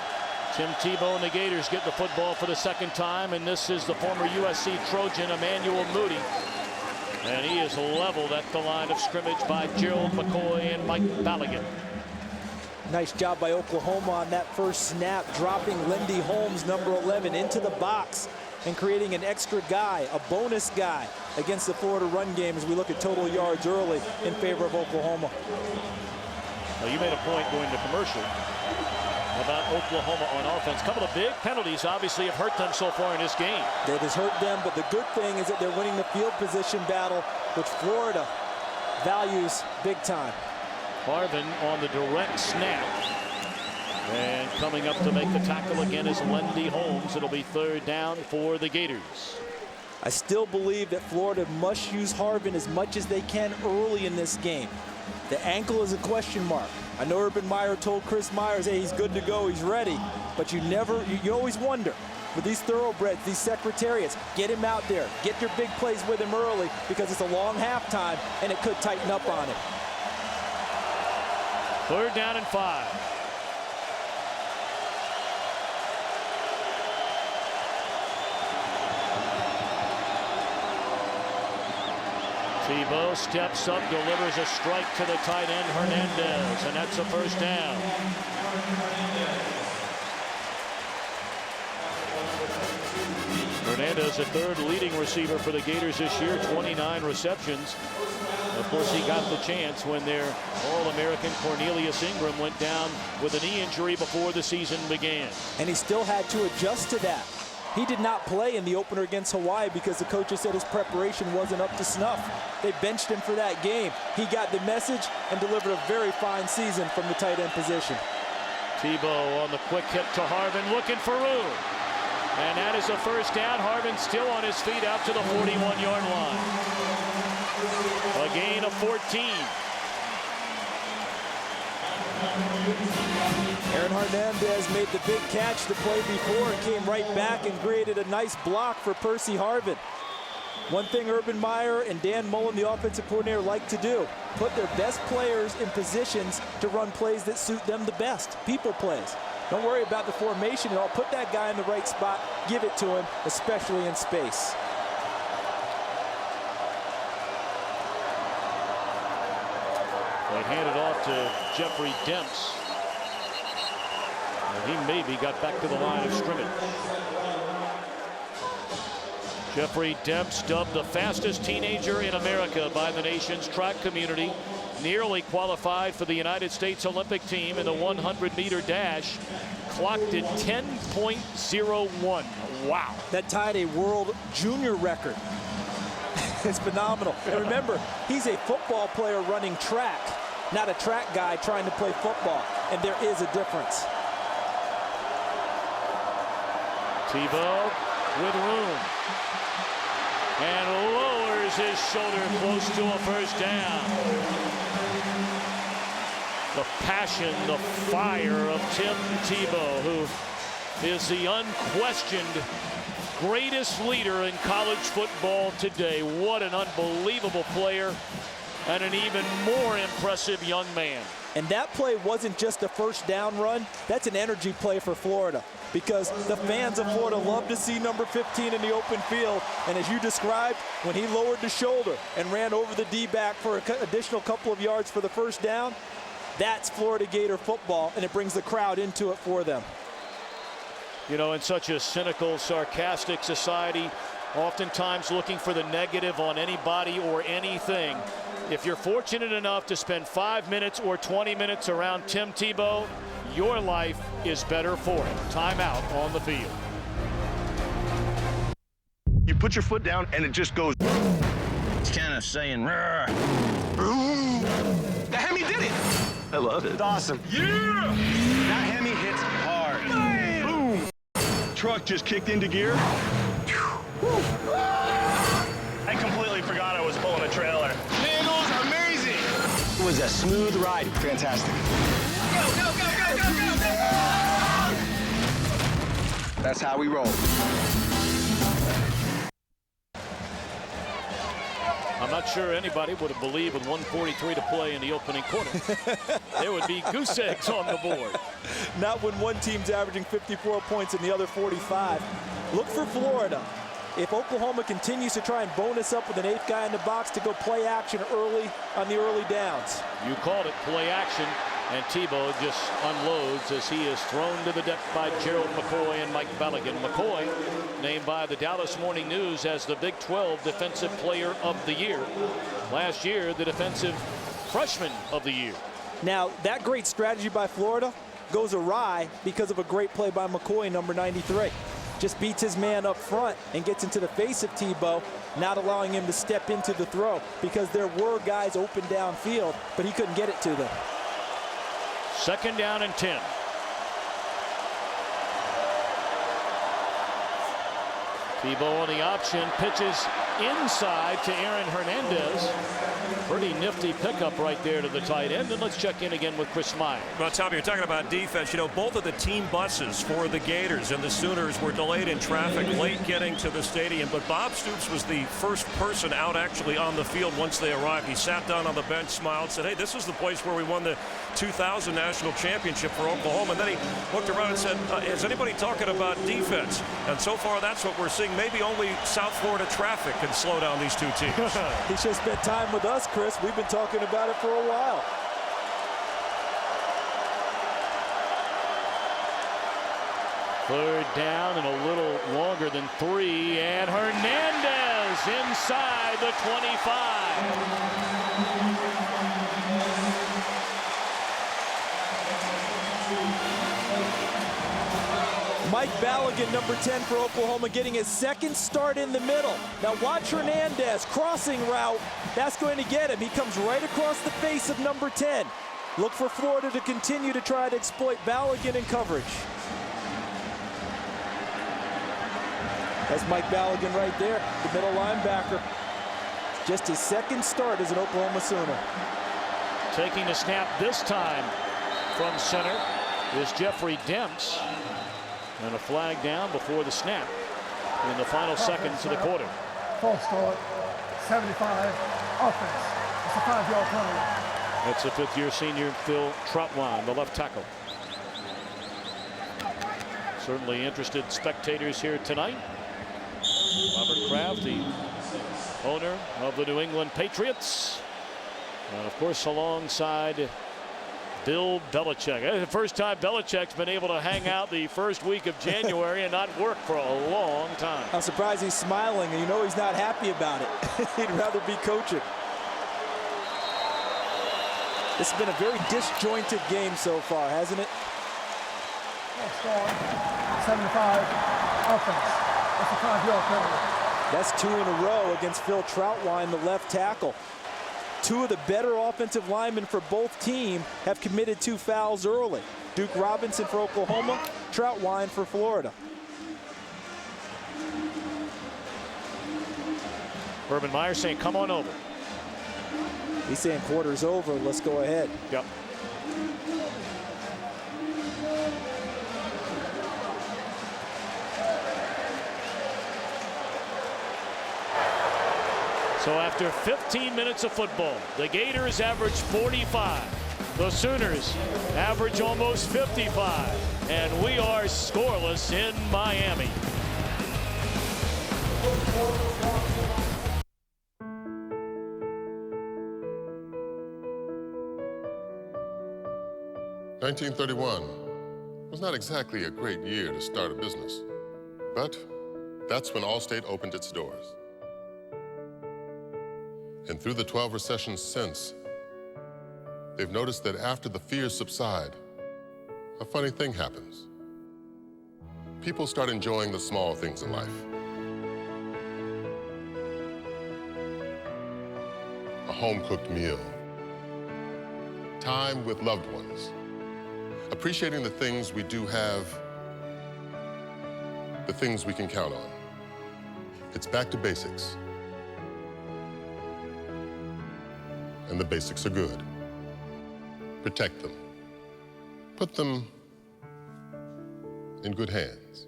Tim Tebow and the Gators get the football for the second time, and this is the former USC Trojan Emmanuel Moody. And he is leveled at the line of scrimmage by Gerald McCoy and Mike Ballaghan. Nice job by Oklahoma on that first snap, dropping Lindy Holmes, number 11, into the box and creating an extra guy, a bonus guy, against the Florida run game as we look at total yards early in favor of Oklahoma. Well, you made a point going to commercial about Oklahoma on offense. A couple of big penalties obviously have hurt them so far in this game. That has hurt them, but the good thing is that they're winning the field position battle, which Florida values big time. Harvin on the direct snap. And coming up to make the tackle again is Lindy Holmes. It'll be third down for the Gators. I still believe that Florida must use Harvin as much as they can early in this game. The ankle is a question mark. I know Urban Meyer told Chris Myers, hey, he's good to go, he's ready. But you always wonder, for these thoroughbreds, these secretariats. Get him out there. Get your big plays with him early because it's a long halftime and it could tighten up on it. 3rd down and 5. Tebow steps up, delivers a strike to the tight end, Hernandez, and that's a 1st down. Hernandez, the 3rd leading receiver for the Gators this year, 29 receptions. Of course, he got the chance when their All-American Cornelius Ingram went down with a knee injury before the season began. And he still had to adjust to that. He did not play in the opener against Hawaii because the coaches said his preparation wasn't up to snuff. They benched him for that game. He got the message and delivered a very fine season from the tight end position. Tebow on the quick hit to Harvin, looking for room. And that is a 1st down. Harvin still on his feet out to the 41-yard line. A gain of 14. Aaron Hernandez made the big catch the play before and came right back and created a nice block for Percy Harvin. One thing Urban Meyer and Dan Mullen, the offensive coordinator, like to do, put their best players in positions to run plays that suit them the best, people plays. Don't worry about the formation at all. Put that guy in the right spot, give it to him, especially in space. They hand it off to Jeffrey Demps. And he maybe got back to the line of scrimmage. Jeffrey Demps, dubbed the fastest teenager in America by the nation's track community, nearly qualified for the United States Olympic team in the 100-meter dash, clocked at 10.01. Wow. That tied a world junior record. It's phenomenal. And remember, he's a football player running track, not a track guy trying to play football. And there is a difference. Tebow with room. And lowers his shoulder close to a 1st down. The passion, the fire of Tim Tebow, who is the unquestioned greatest leader in college football today. What an unbelievable player and an even more impressive young man. And that play wasn't just a 1st down run. That's an energy play for Florida, because the fans of Florida love to see number 15 in the open field. And as you described, when he lowered the shoulder and ran over the D-back for an additional couple of yards for the 1st down, that's Florida Gator football, and it brings the crowd into it for them. You know, in such a cynical, sarcastic society, oftentimes looking for the negative on anybody or anything, if you're fortunate enough to spend 5 minutes or 20 minutes around Tim Tebow, your life is better for it. Timeout on the field. You put your foot down and it just goes. It's kind of saying, "Rrr." The Hemi did it. I love it. It's awesome. Yeah! That Hemi hits hard. Bam! Boom! Truck just kicked into gear. I completely forgot I was pulling a trailer. Handles amazing. It was a smooth ride. Fantastic. Go, go, go, go, go, go, go! That's how we roll. I'm not sure anybody would have believed with 1:43 to play in the opening quarter. There would be goose eggs on the board. Not when one team's averaging 54 points and the other 45. Look for Florida. If Oklahoma continues to try and bonus up with an 8th guy in the box to go play action early on the early downs. You called it play action, and Tebow just unloads as he is thrown to the deck by Gerald McCoy and Mike Belligan. McCoy named by the Dallas Morning News as the Big 12 Defensive Player of the Year. Last year, the Defensive Freshman of the Year. Now, that great strategy by Florida goes awry because of a great play by McCoy, number 93. Just beats his man up front and gets into the face of Tebow, not allowing him to step into the throw because there were guys open downfield, but he couldn't get it to them. 2nd down and 10. Tebow on the option, pitches inside to Aaron Hernandez. Pretty nifty pickup right there to the tight end. And let's check in again with Chris Meyer. Well, Tommy, you're talking about defense. You know, both of the team buses for the Gators and the Sooners were delayed in traffic, late getting to the stadium. But Bob Stoops was the first person out actually on the field once they arrived. He sat down on the bench, smiled, said, hey, this is the place where we won the 2000 National Championship for Oklahoma. And then he looked around and said, is anybody talking about defense? And so far, that's what we're seeing. Maybe only South Florida traffic can slow down these two teams. He should spend time with us, Chris. We've been talking about it for a while. Third down and a little longer than 3. And Hernandez inside the 25. Mike Balogun, number 10 for Oklahoma, getting his second start in the middle. Now watch Hernandez, crossing route. That's going to get him. He comes right across the face of number 10. Look for Florida to continue to try to exploit Balogun in coverage. That's Mike Balogun right there, the middle linebacker. Just his second start as an Oklahoma Sooner. Taking the snap this time from center is Jeffrey Demps. And a flag down before the snap in the final seconds of the quarter. False start, 75, offense. It's a 5-yard penalty. That's the fifth-year senior Phil Troutwine, the left tackle. Certainly interested spectators here tonight. Robert Kraft, the owner of the New England Patriots. And of course, alongside Bill Belichick. That's the first time Belichick's been able to hang out the first week of January and not work for a long time. I'm surprised he's smiling, and you know he's not happy about it. He'd rather be coaching. This has been a very disjointed game so far, hasn't it? 75, offense. That's a 5-yard penalty. That's 2 in a row against Phil Troutwine, the left tackle. 2 of the better offensive linemen for both teams have committed 2 fouls early. Duke Robinson for Oklahoma, Troutwine for Florida. Urban Meyer saying, come on over. He's saying quarter's over, let's go ahead. Yep. So after 15 minutes of football, the Gators average 45. The Sooners average almost 55. And we are scoreless in Miami. $1931 was not exactly a great year to start a business, but that's when Allstate opened its doors. And through the 12 recessions since, they've noticed that after the fears subside, a funny thing happens. People start enjoying the small things in life. A home-cooked meal, time with loved ones, appreciating the things we do have, the things we can count on. It's back to basics. And the basics are good. Protect them. Put them in good hands.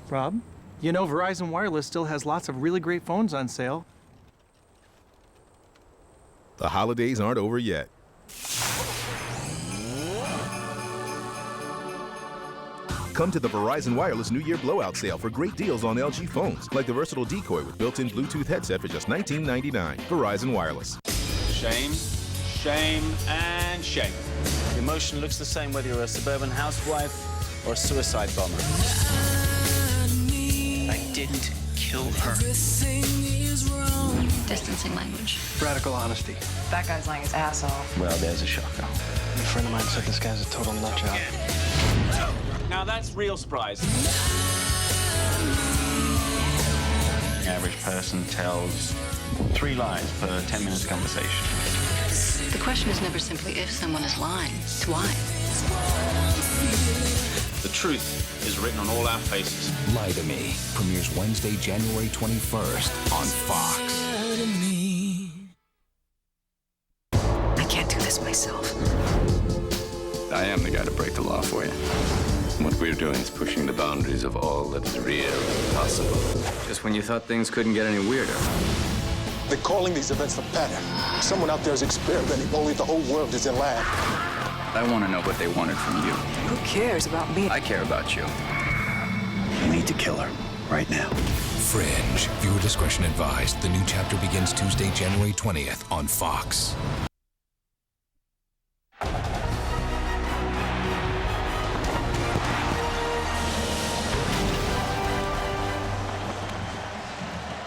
Rob, you know Verizon Wireless still has lots of really great phones on sale. The holidays aren't over yet. Come to the Verizon Wireless New Year blowout sale for great deals on LG phones, like the versatile Decoy with built-in Bluetooth headset for just $19.99. Verizon Wireless. Shame, shame, and shame. The emotion looks the same whether you're a suburban housewife or a suicide bomber. I didn't kill her. Distancing language. Radical honesty. That guy's lying his ass off. Well, there's a shocker. A friend of mine said this guy's a total nut job. Now that's real surprise. average person tells 3 lies per 10 minutes conversation. The question is never simply if someone is lying, it's why. The truth is written on all our faces. Lie to Me premieres Wednesday, January 21st on Fox. I can't do this myself. I am the guy to break the law for you. What we're doing is pushing the boundaries of all that is real and possible. Just when you thought things couldn't get any weirder. They're calling these events the pattern. Someone out there is experimenting, only the whole world is in lab. I want to know what they wanted from you. Who cares about me? I care about you. You need to kill her right now. Fringe. Viewer discretion advised. The new chapter begins Tuesday, January 20th on Fox.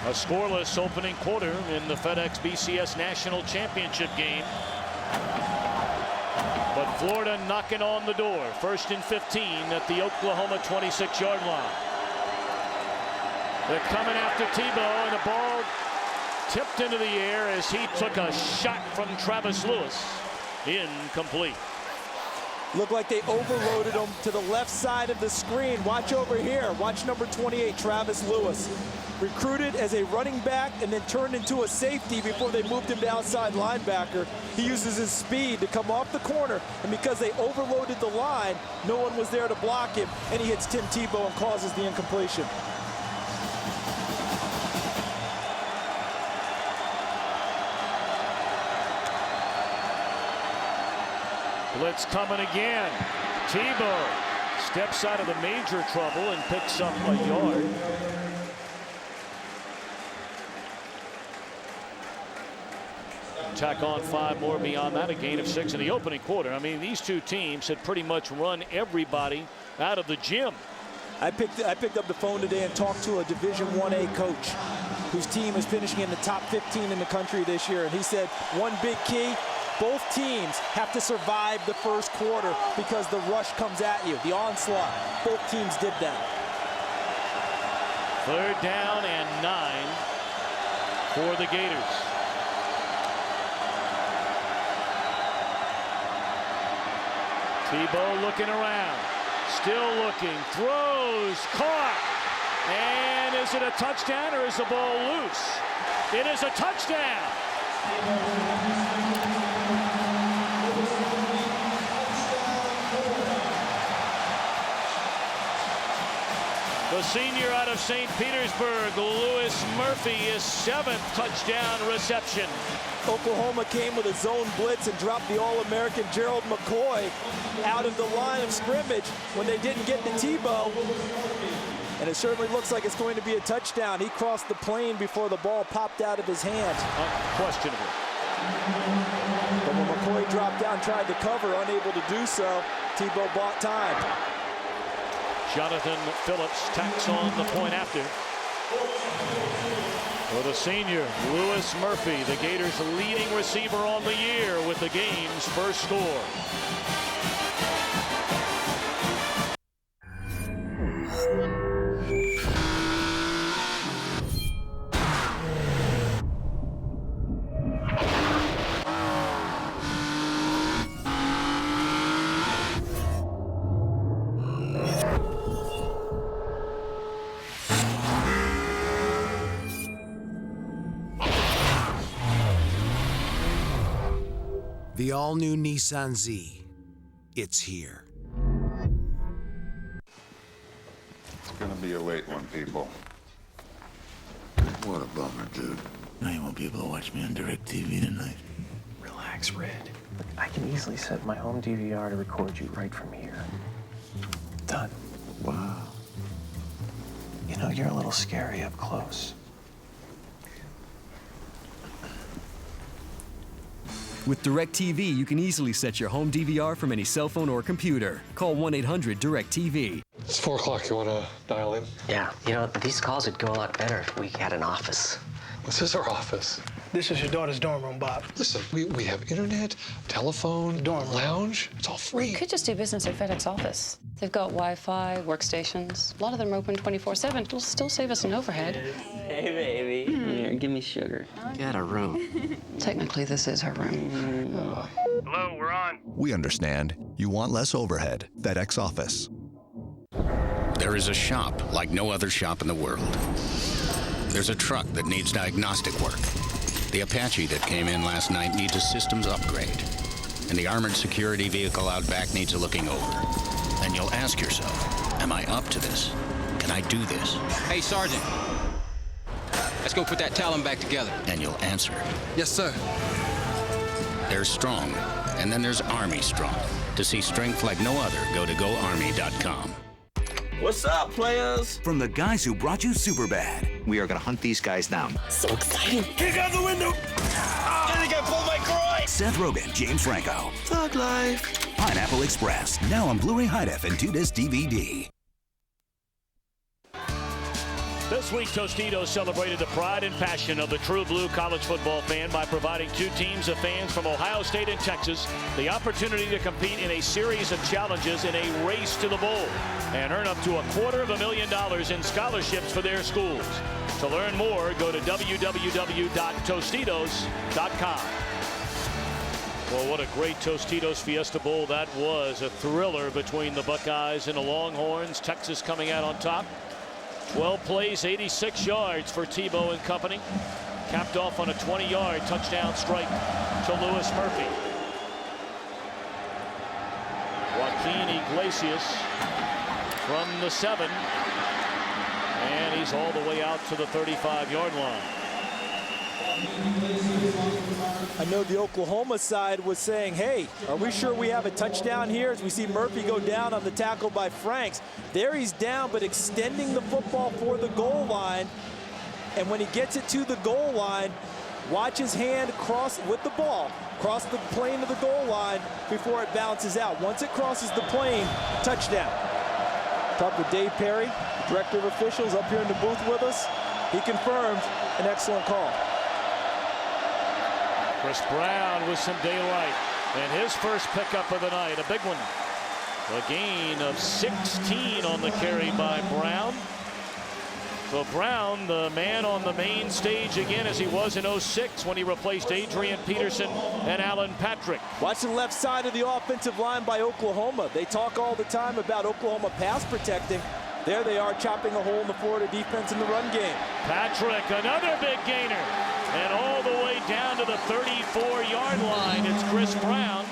A scoreless opening quarter in the FedEx BCS National Championship game. But Florida knocking on the door. 1st and 15 at the Oklahoma 26-yard line. They're coming after Tebow, and the ball tipped into the air as he took a shot from Travis Lewis. Incomplete. Looked like they overloaded him to the left side of the screen. Watch over here. Watch number 28, Travis Lewis. Recruited as a running back and then turned into a safety before they moved him to outside linebacker. He uses his speed to come off the corner, and because they overloaded the line, no one was there to block him, and he hits Tim Tebow and causes the incompletion. Blitz coming again. Tebow steps out of the major trouble and picks up a yard. Tack on 5 more beyond that, a gain of 6 in the opening quarter. I mean, these two teams had pretty much run everybody out of the gym. I picked up the phone today and talked to a Division 1A coach whose team is finishing in the top 15 in the country this year, and he said one big key: both teams have to survive the first quarter because the rush comes at you, the onslaught. Both teams did that. 3rd down and 9 for the Gators. Tebow looking around, still looking, throws, caught, and is it a touchdown or is the ball loose? It is a touchdown. The senior out of St. Petersburg, Louis Murphy, his 7th touchdown reception. Oklahoma came with a zone blitz and dropped the All-American Gerald McCoy out of the line of scrimmage when they didn't get to Tebow. And it certainly looks like it's going to be a touchdown. He crossed the plane before the ball popped out of his hand. Unquestionable. But when McCoy dropped down, tried to cover, unable to do so, Tebow bought time. Jonathan Phillips tacks on the point after. For the senior, Louis Murphy, the Gators' leading receiver on the year with the game's first score. The all-new Nissan Z. It's here. It's gonna be a late one, people. What a bummer, dude. Now you won't be able to watch me on DirecTV tonight. Relax, Red. I can easily set my home DVR to record you right from here. Done. Wow. You know, you're a little scary up close. With DirecTV, you can easily set your home DVR from any cell phone or computer. Call 1-800-DirecTV. It's 4 o'clock. You want to dial in? Yeah, you know, these calls would go a lot better if we had an office. This is our office. This is your daughter's dorm room, Bob. Listen, we have internet, telephone, dorm lounge. It's all free. You could just do business at FedEx office. They've got Wi-Fi, workstations. A lot of them are open 24/7. It'll still save us an overhead. Hey, baby. Here, give me sugar. Get a room. Technically, this is her room. Hello, we're on. We understand. You want less overhead. FedEx Office. There is a shop like no other shop in the world. There's a truck that needs diagnostic work. The Apache that came in last night needs a systems upgrade. And the armored security vehicle out back needs a looking over. And you'll ask yourself, am I up to this? Can I do this? Hey, Sergeant. Let's go put that Talon back together. And you'll answer. Yes, sir. There's strong, and then there's Army Strong. To see strength like no other, go to GoArmy.com. What's up, players? From the guys who brought you Superbad, we are gonna hunt these guys down. So exciting. Kick out the window. I think I pulled my groin. Seth Rogen, James Franco. Thug life. Pineapple Express, now on Blu-ray High-Def and 2-disc DVD. This week, Tostitos celebrated the pride and passion of the true blue college football fan by providing two teams of fans from Ohio State and Texas the opportunity to compete in a series of challenges in a race to the bowl and earn up to $250,000 in scholarships for their schools. To learn more, go to www.tostitos.com. Well, what a great Tostitos Fiesta Bowl that was. A thriller between the Buckeyes and the Longhorns. Texas coming out on top. 12 plays, 86 yards for Tebow and company. Capped off on a 20-yard touchdown strike to Lewis Murphy. Joaquin Iglesias from the 7. And he's all the way out to the 35-yard line. I know the Oklahoma side was saying, hey, are we sure we have a touchdown here? As we see Murphy go down on the tackle by Franks. There he's down, but extending the football for the goal line. And when he gets it to the goal line, watch his hand cross with the ball, cross the plane of the goal line before it bounces out. Once it crosses the plane, touchdown. Talked with Dave Perry, director of officials, up here in the booth with us. He confirmed an excellent call. Chris Brown with some daylight, and his first pickup of the night, a big one. A gain of 16 on the carry by Brown. So Brown, the man on the main stage again, as he was in 06 when he replaced Adrian Peterson and Alan Patrick. Watch the left side of the offensive line by Oklahoma. They talk all the time about Oklahoma pass protecting. There they are, chopping a hole in the Florida defense in the run game. Patrick, another big gainer. And all the way down to the 34-yard line, it's Chris Brown,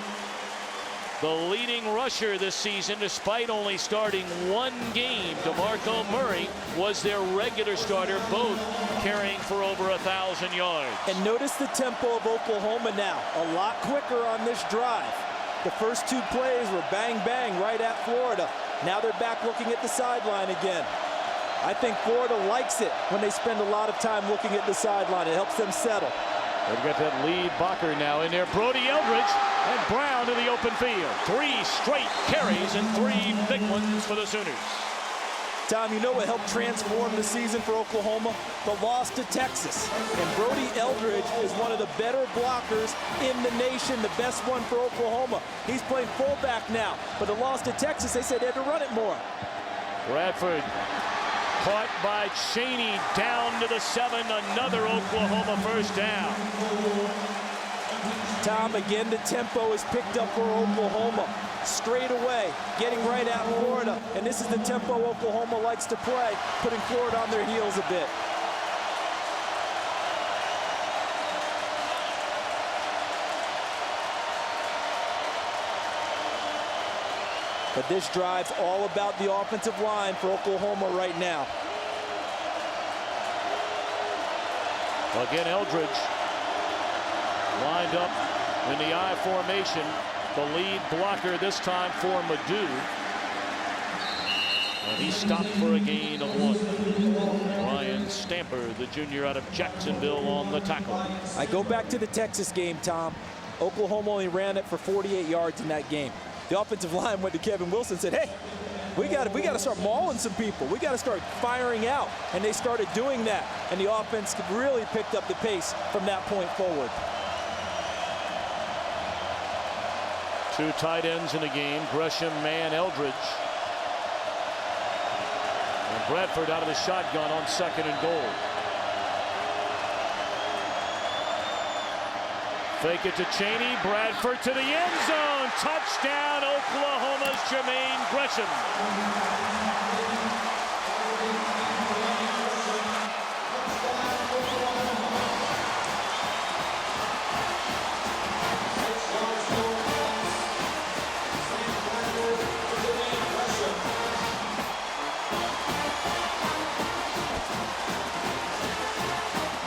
the leading rusher this season, despite only starting one game. DeMarco Murray was their regular starter, both carrying for over 1,000 yards. And notice the tempo of Oklahoma now, a lot quicker on this drive. The first two plays were bang, bang right at Florida. Now they're back looking at the sideline again. I think Florida likes it when they spend a lot of time looking at the sideline. It helps them settle. They've got that lead Bacher now in there. Brody Eldridge and Brown to the open field. 3 straight carries and 3 big ones for the Sooners. Tom, you know what helped transform the season for Oklahoma? The loss to Texas. And Brody Eldridge is one of the better blockers in the nation, the best one for Oklahoma. He's playing fullback now. But the loss to Texas, they said they had to run it more. Bradford caught by Chaney down to the 7. Another Oklahoma first down. Tom, again, the tempo is picked up for Oklahoma. Straight away, getting right at Florida. And this is the tempo Oklahoma likes to play, putting Florida on their heels a bit. But this drive's all about the offensive line for Oklahoma right now. Again, Eldridge lined up in the I formation. The lead blocker this time for Madu. And he stopped for a gain of 1. Ryan Stamper, the junior out of Jacksonville, on the tackle. I go back to the Texas game, Tom. Oklahoma only ran it for 48 yards in that game. The offensive line went to Kevin Wilson and said, hey, we got to start mauling some people. We got to start firing out. And they started doing that. And the offense really picked up the pace from that point forward. 2 tight ends in the game, Gresham, Mann, Eldridge. And Bradford out of the shotgun on 2nd and goal. Fake it to Cheney, Bradford to the end zone. Touchdown, Oklahoma's Jermaine Gresham.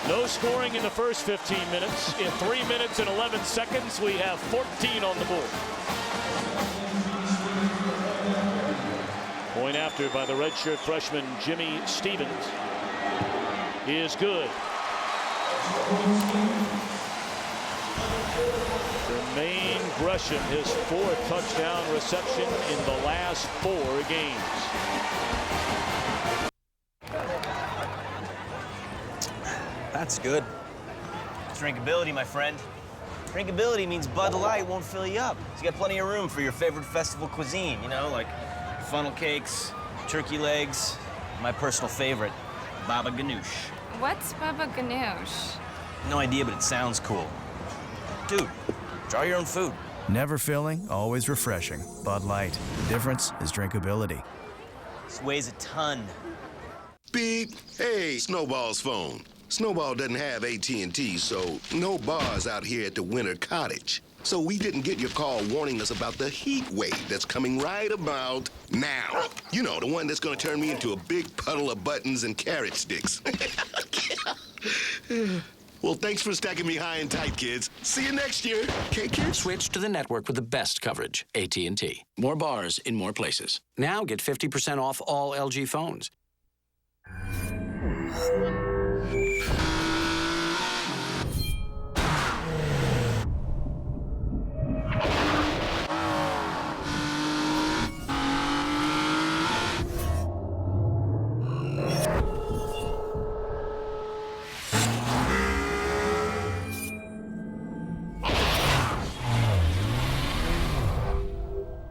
No scoring in the first 15 minutes. In 3 minutes and 11 seconds, we have 14 on the board. Point after by the redshirt freshman Jimmy Stevens is good. Jermaine Gresham, his 4th touchdown reception in the last 4 games. That's good. Drinkability, my friend. Drinkability means Bud Light won't fill you up. So you got plenty of room for your favorite festival cuisine, you know, like funnel cakes, turkey legs, my personal favorite, baba ganoush. What's baba ganoush? No idea, but it sounds cool. Dude, draw your own food. Never filling, always refreshing. Bud Light. The difference is drinkability. This weighs a ton. Beep. Hey, Snowball's phone. Snowball doesn't have AT&T, so no bars out here at the Winter Cottage. So we didn't get your call warning us about the heat wave that's coming right about now. You know, the one that's gonna turn me into a big puddle of buttons and carrot sticks. Well, thanks for stacking me high and tight, kids. See you next year. Okay, kids? Switch to the network with the best coverage, AT&T. More bars in more places. Now get 50% off all LG phones.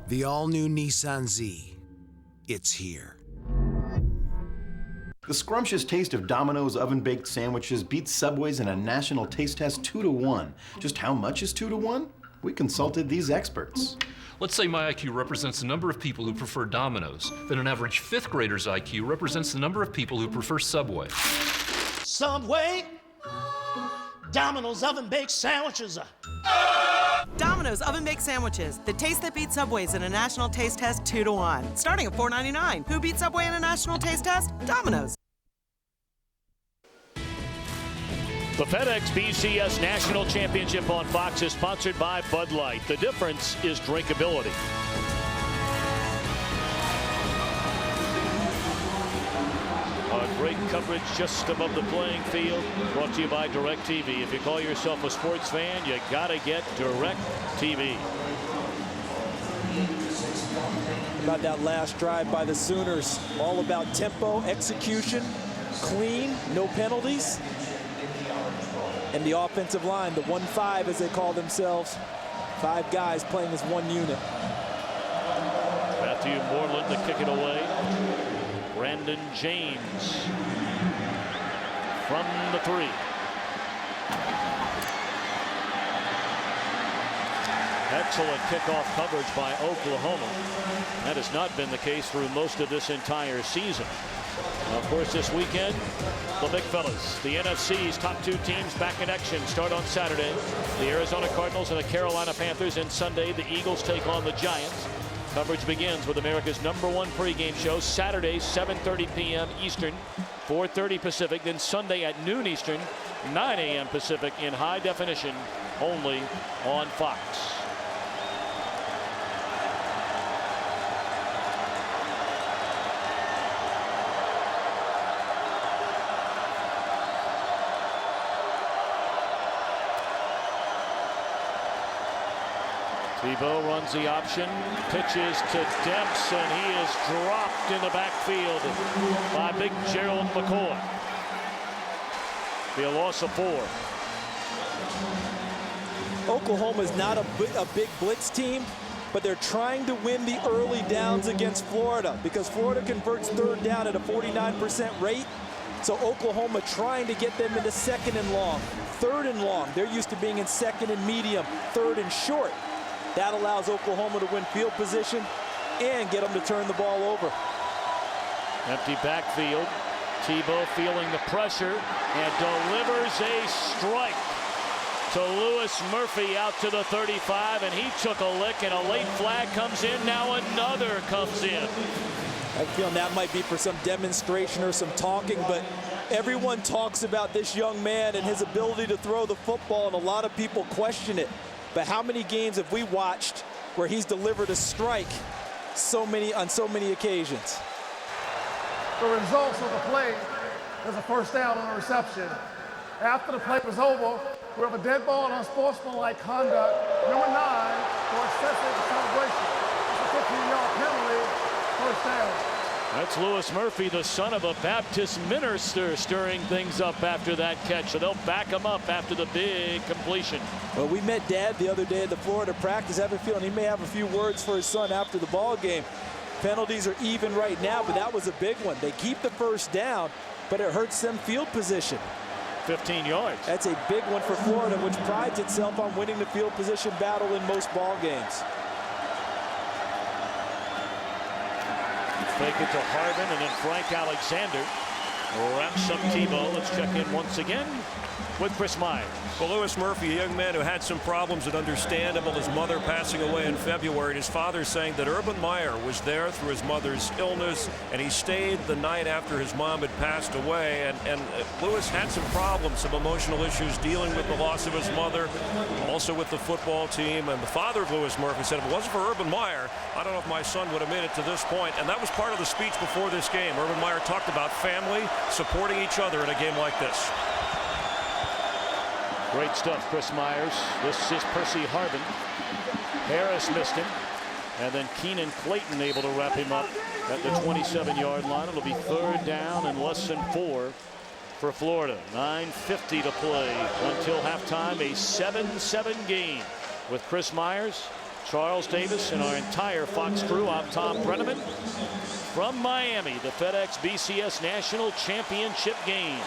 The all-new Nissan Z. It's here. The scrumptious taste of Domino's oven-baked sandwiches beats Subway's in a national taste test 2-to-1. Just how much is 2-to-1? We consulted these experts. Let's say my IQ represents the number of people who prefer Domino's. Then an average 5th grader's IQ represents the number of people who prefer Subway. Subway, Domino's oven-baked sandwiches. Domino's oven-baked sandwiches. The taste that beats Subway's in a national taste test 2-to-1. Starting at $4.99. Who beat Subway in a national taste test? Domino's. The FedEx BCS National Championship on Fox is sponsored by Bud Light. The difference is drinkability. Great coverage just above the playing field. Brought to you by DirecTV. If you call yourself a sports fan, you gotta get DirecTV. About that last drive by the Sooners. All about tempo, execution, clean, no penalties. And the offensive line, the 1-5 as they call themselves. 5 guys playing as one unit. Matthew Moreland to kick it away. Brandon James from the 3. Excellent kickoff coverage by Oklahoma. That has not been the case through most of this entire season. Of course, this weekend, the big fellas, the NFC's top 2 teams back in action start on Saturday. The Arizona Cardinals and the Carolina Panthers, and Sunday the Eagles take on the Giants. Coverage begins with America's #1 pregame show Saturday 7:30 p.m. Eastern, 4:30 Pacific. Then Sunday at noon Eastern, 9 a.m. Pacific in high definition only on Fox. Tebow runs the option, pitches to Demps, and he is dropped in the backfield by big Gerald McCoy. Be a loss of 4. Oklahoma is not a big blitz team, but they're trying to win the early downs against Florida because Florida converts third down at a 49% rate. So Oklahoma trying to get them into second and long, third and long. They're used to being in second and medium, third and short. That allows Oklahoma to win field position and get them to turn the ball over. Empty backfield. Tebow feeling the pressure and delivers a strike to Louis Murphy out to the 35, and he took a lick, and a late flag comes in. Now another comes in. I feel that might be for some demonstration or some talking, but everyone talks about this young man and his ability to throw the football, and a lot of people question it. But how many games have we watched where he's delivered a strike on so many occasions? The results of the play is a first down on a reception. After the play was over, we have a dead ball and unsportsmanlike conduct, number 9, for excessive celebration. It's a 15-yard penalty, first down. That's Louis Murphy, the son of a Baptist minister, stirring things up after that catch. So they'll back him up after the big completion. Well, we met Dad the other day at the Florida practice. I have a feeling he may have a few words for his son after the ball game. Penalties are even right now, but that was a big one. They keep the first down, but it hurts them field position. 15 yards. That's a big one for Florida, which prides itself on winning the field position battle in most ball games. Fake it to Harvin, and then Frank Alexander wraps up Tebow. Let's check in once again with Chris Myers. Well, Louis Murphy, a young man who had some problems, and understandable, his mother passing away in February, and his father saying that Urban Meyer was there through his mother's illness, and he stayed the night after his mom had passed away. And Louis had some problems, some emotional issues dealing with the loss of his mother, also with the football team. And the father of Louis Murphy said, if it wasn't for Urban Meyer, I don't know if my son would have made it to this point. And that was part of the speech before this game. Urban Meyer talked about family, supporting each other in a game like this. Great stuff, Chris Myers. This is Percy Harvin. Harris missed him. And then Keenan Clayton able to wrap him up at the 27-yard line. It'll be third down and less than 4 for Florida. 9:50 to play until halftime. A 7-7 game with Chris Myers, Charles Davis, and our entire Fox crew. I'm Tom Brenneman from Miami, the FedEx BCS National Championship game.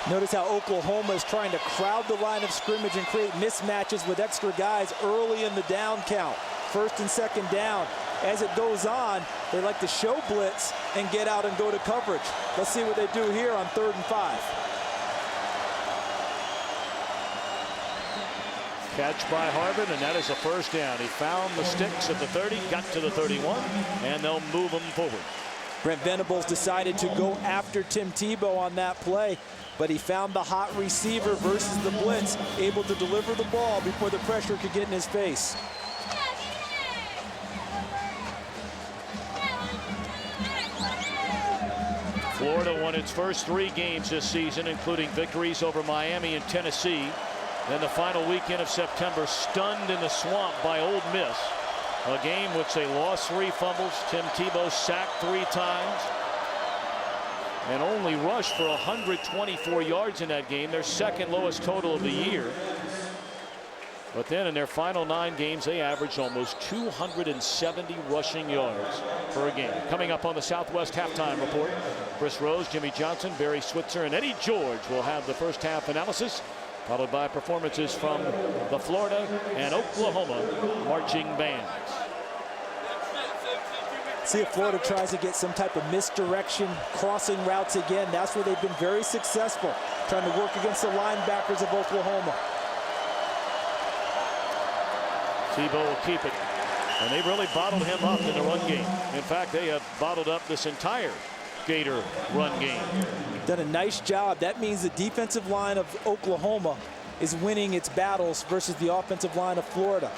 Notice how Oklahoma is trying to crowd the line of scrimmage and create mismatches with extra guys early in the down count. First and second down. As it goes on, they like to show blitz and get out and go to coverage. Let's see what they do here on 3rd and 5. Catch by Harvin, and that is a first down. He found the sticks at the 30, got to the 31, and they'll move him forward. Brent Venables decided to go after Tim Tebow on that play, but he found the hot receiver versus the blitz, able to deliver the ball before the pressure could get in his face. Florida won its first 3 games this season, including victories over Miami and Tennessee. Then the final weekend of September, stunned in the swamp by Ole Miss. A game which they lost 3 fumbles. Tim Tebow sacked 3 times and only rushed for 124 yards in that game, their second lowest total of the year. But then in their final 9 games, they averaged almost 270 rushing yards per game. Coming up on the Southwest Halftime Report, Chris Rose, Jimmy Johnson, Barry Switzer, and Eddie George will have the first half analysis, followed by performances from the Florida and Oklahoma marching bands. See if Florida tries to get some type of misdirection, crossing routes again. That's where they've been very successful, trying to work against the linebackers of Oklahoma. Tebow will keep it, and they've really bottled him up in the run game. In fact, they have bottled up this entire Gator run game. Done a nice job. That means the defensive line of Oklahoma is winning its battles versus the offensive line of Florida.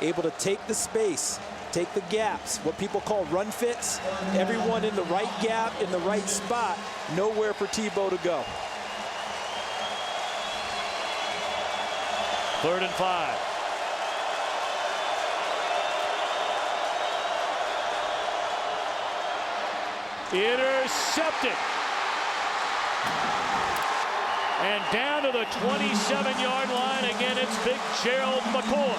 Able to take the space, take the gaps, what people call run fits. Everyone in the right gap, in the right spot, nowhere for Tebow to go. 3rd and 5. Intercepted. And down to the 27-yard line. Again, it's big Gerald McCoy.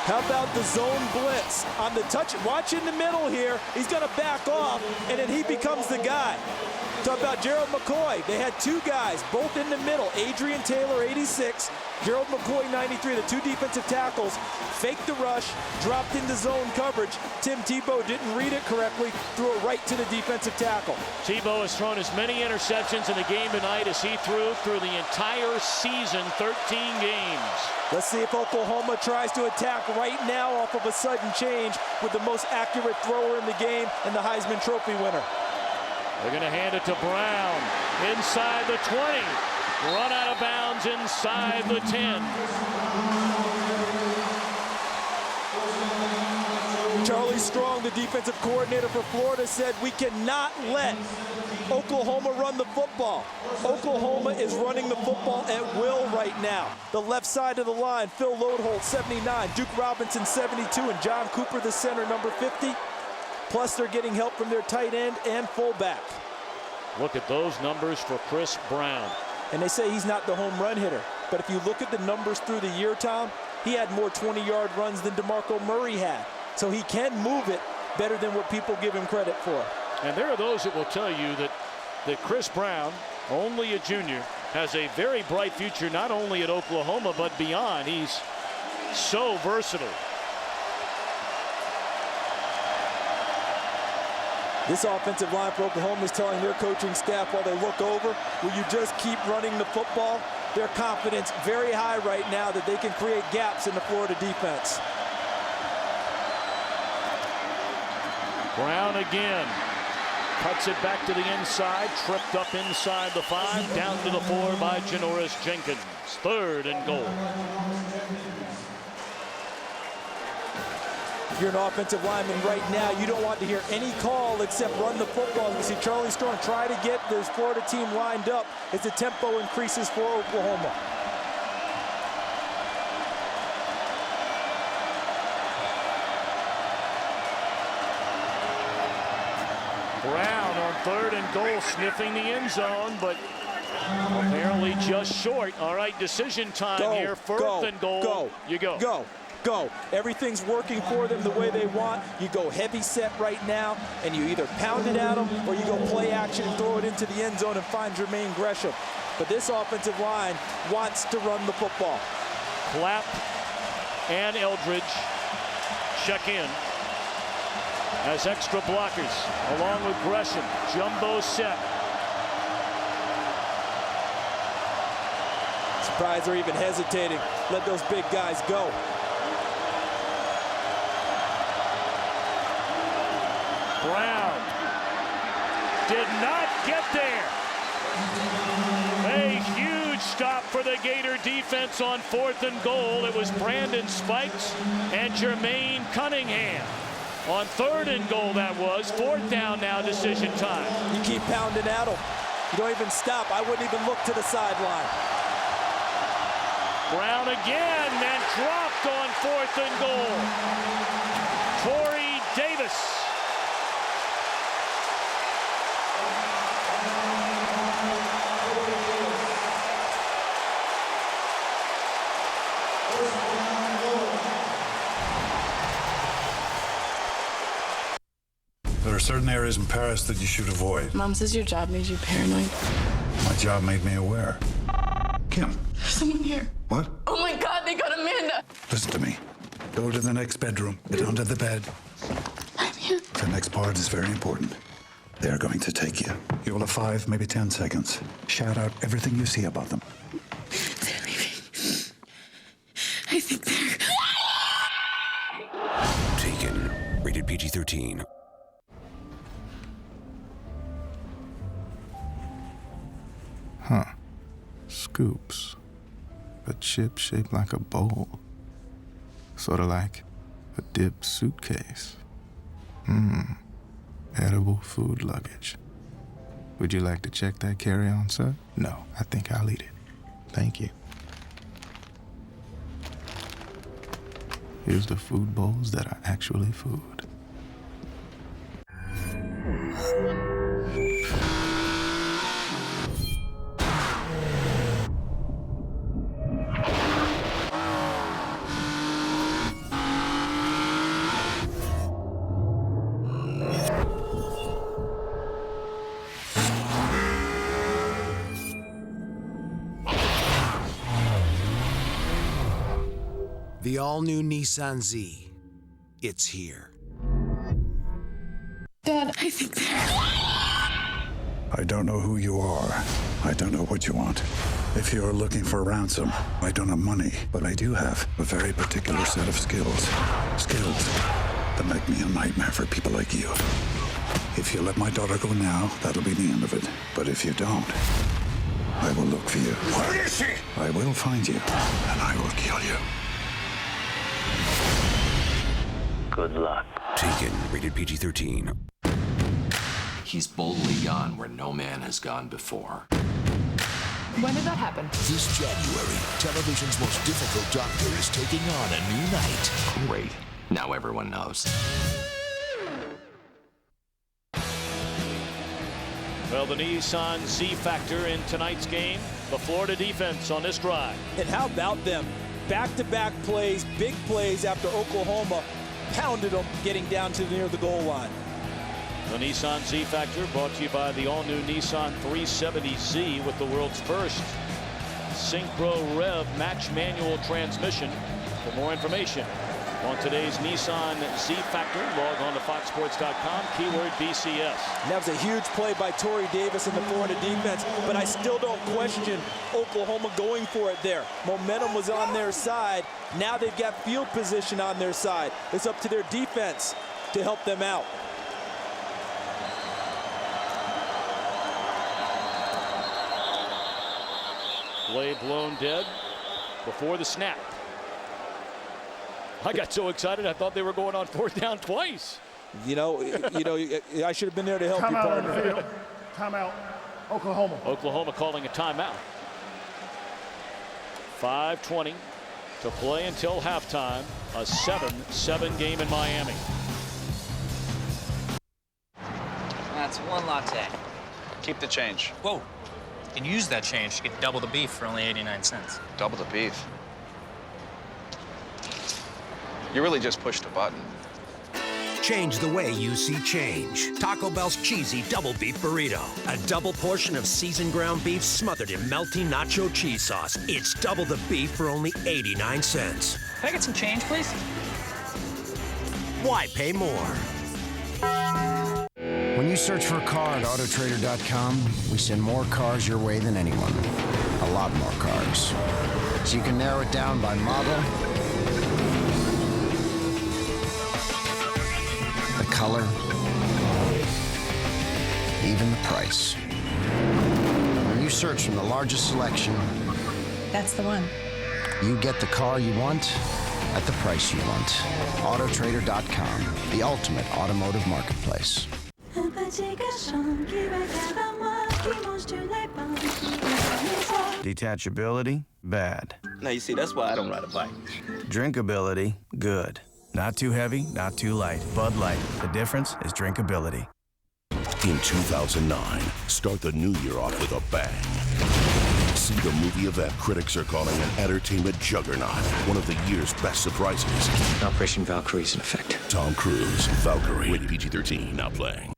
How about the zone blitz on the touch? Watch in the middle here. He's going to back off, and then he becomes the guy. Talk about Gerald McCoy. They had two guys, both in the middle. Adrian Taylor, 86. Gerald McCoy, 93. The two defensive tackles faked the rush, dropped into zone coverage. Tim Tebow didn't read it correctly, threw it right to the defensive tackle. Tebow has thrown as many interceptions in the game tonight as he threw the entire season, 13 games. Let's see if Oklahoma tries to attack right now off of a sudden change with the most accurate thrower in the game and the Heisman Trophy winner. They're going to hand it to Brown inside the 20. Run out of bounds inside the 10. Charlie Strong, the defensive coordinator for Florida, said we cannot let Oklahoma run the football. Oklahoma is running the football at will right now. The left side of the line, Phil Lodeholt, 79, Duke Robinson, 72, and John Cooper, the center, number 50. Plus, they're getting help from their tight end and fullback. Look at those numbers for Chris Brown. And they say he's not the home run hitter. But if you look at the numbers through the year, Tom, he had more 20-yard runs than DeMarco Murray had. So he can move it better than what people give him credit for. And there are those that will tell you that Chris Brown, only a junior, has a very bright future not only at Oklahoma but beyond. He's so versatile. This offensive line for Oklahoma is telling their coaching staff while they look over, will you just keep running the football? Their confidence very high right now that they can create gaps in the Florida defense. Brown again. Cuts it back to the inside. Tripped up inside the 5. Down to the 4 by Janoris Jenkins. 3rd and goal. If you're an offensive lineman right now, you don't want to hear any call except run the football. You see Charlie Strong try to get this Florida team lined up as the tempo increases for Oklahoma. Brown on 3rd and goal, sniffing the end zone, but apparently just short. All right, decision time here. 4th and goal. Go. You go. Go. Go. Everything's working for them the way they want. You go heavy set right now, and you either pound it at them or you go play action and throw it into the end zone and find Jermaine Gresham. But this offensive line wants to run the football. Clapp and Eldridge check in as extra blockers, along with Gresham. Jumbo set. Surprised they're even hesitating. Let those big guys go. Brown did not get there. A huge stop for the Gator defense on 4th and goal. It was Brandon Spikes and Jermaine Cunningham. On 3rd and goal, that was. 4th down now, decision time. You keep pounding at them. You don't even stop. I wouldn't even look to the sideline. Brown again, and dropped on 4th and goal. Torrey Davis. There are certain areas in Paris that you should avoid. Mom says your job made you paranoid. My job made me aware. Kim. There's someone here. What? Oh my God, they got Amanda. Listen to me. Go to the next bedroom. Get under the bed. I'm here. The next part is very important. They're going to take you. You will have 5, maybe 10 seconds. Shout out everything you see about them. They're leaving. I think they're... Taken. Rated PG-13. Huh. Scoops. A chip shaped like a bowl. Sort of like a dipped suitcase. Edible food luggage. Would you like to check that carry-on, sir? No, I think I'll eat it. Thank you. Here's the food bowls that are actually food. The all-new Nissan Z. It's here. Dad, I think I don't know who you are. I don't know what you want. If you're looking for ransom, I don't have money, but I do have a very particular set of skills. Skills that make me a nightmare for people like you. If you let my daughter go now, that'll be the end of it. But if you don't, I will look for you. Where is she? I will find you, and I will kill you. Good luck. Taken, rated PG-13. He's boldly gone where no man has gone before. When did that happen? This January, television's most difficult doctor is taking on a new night. Great. Now everyone knows. Well, the Nissan Z factor in tonight's game. The Florida defense on this drive. And how about them? Back-to-back plays, big plays after Oklahoma pounded them getting down to near the goal line. The Nissan Z factor brought to you by the all-new Nissan 370Z with the world's first Synchro Rev match manual transmission. For more information on today's Nissan Z factor, log on to foxsports.com, keyword BCS. And that was a huge play by Torrey Davis in the Florida defense, but I still don't question Oklahoma going for it there. Momentum was on their side. Now they've got field position on their side. It's up to their defense to help them out. Play blown dead before the snap. I got so excited I thought they were going on fourth down twice. I should have been there to help you, Timeout on the partner. field. Timeout. Oklahoma. Oklahoma calling a timeout. 5:20 to play until halftime. A 7-7 game in Miami. That's one latte. Keep the change. Whoa. You can use that change to get double the beef for only 89 cents. Double the beef. You really just pushed a button. Change the way you see change. Taco Bell's cheesy double beef burrito. A double portion of seasoned ground beef smothered in melty nacho cheese sauce. It's double the beef for only 89 cents. Can I get some change, please? Why pay more? When you search for a car at Autotrader.com, we send more cars your way than anyone. A lot more cars. So you can narrow it down by model, the color, even the price. When you search from the largest selection, That's the one. you get the car you want at the price you want. Autotrader.com, the ultimate automotive marketplace. Detachability, bad. Now, you see, that's why I don't ride a bike. Drinkability, good. Not too heavy, not too light. Bud Light. The difference is drinkability. In 2009, start the new year off with a bang. See the movie event critics are calling an entertainment juggernaut. One of the year's best surprises. Operation Valkyrie's in effect. Tom Cruise, Valkyrie, rated PG-13, now playing.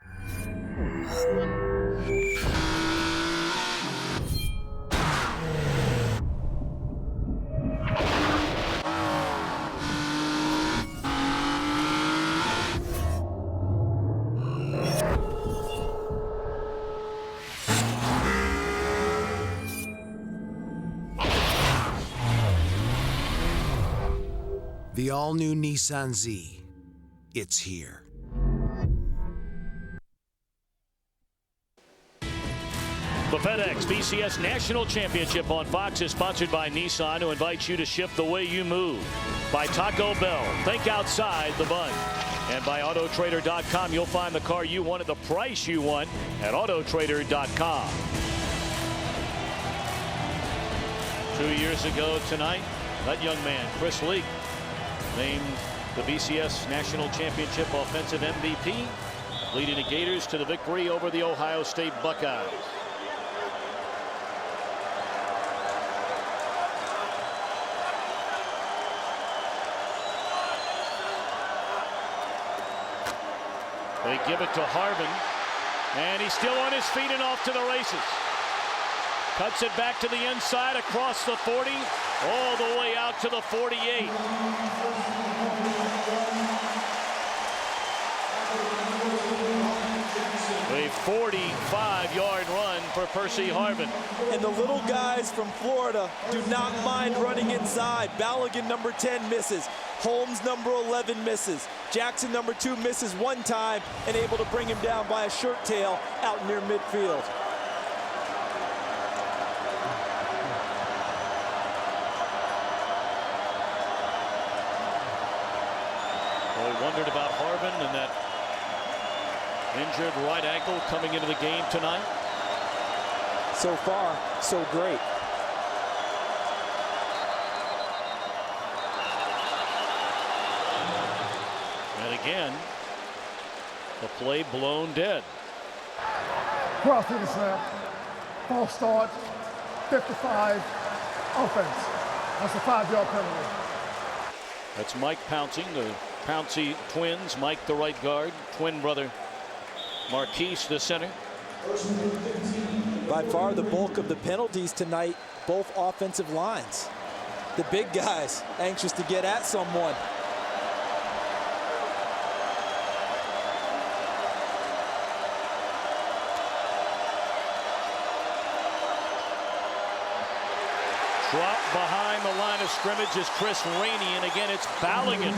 The all-new Nissan Z. It's here. The FedEx BCS National Championship on Fox is sponsored by Nissan, who invites you to shift the way you move. By Taco Bell, think outside the bun. And by Autotrader.com, you'll find the car you want at the price you want at Autotrader.com. 2 years ago tonight, that young man, Chris Leak, named the BCS National Championship Offensive MVP, leading the Gators to the victory over the Ohio State Buckeyes. They give it to Harvin, and he's still on his feet and off to the races. Cuts it back to the inside, across the 40, all the way out to the 48. A 45-yard run for Percy Harvin. And the little guys from Florida do not mind running inside. Balogun, number 10, misses. Holmes, number 11, misses. Jackson, number 2, misses one time and able to bring him down by a shirt tail out near midfield. Well, we wondered about Harvin and that injured right ankle coming into the game tonight. So far, so great. And again, the play blown dead. Cross to the snap. False start. 55. Offense. That's a 5-yard penalty. That's Mike Pouncey, the Pouncey twins. Mike, the right guard. Twin brother Marquise, the center. By far the bulk of the penalties tonight, both offensive lines. The big guys anxious to get at someone. Drop behind the line of scrimmage is Chris Rainey, and again it's Balogun,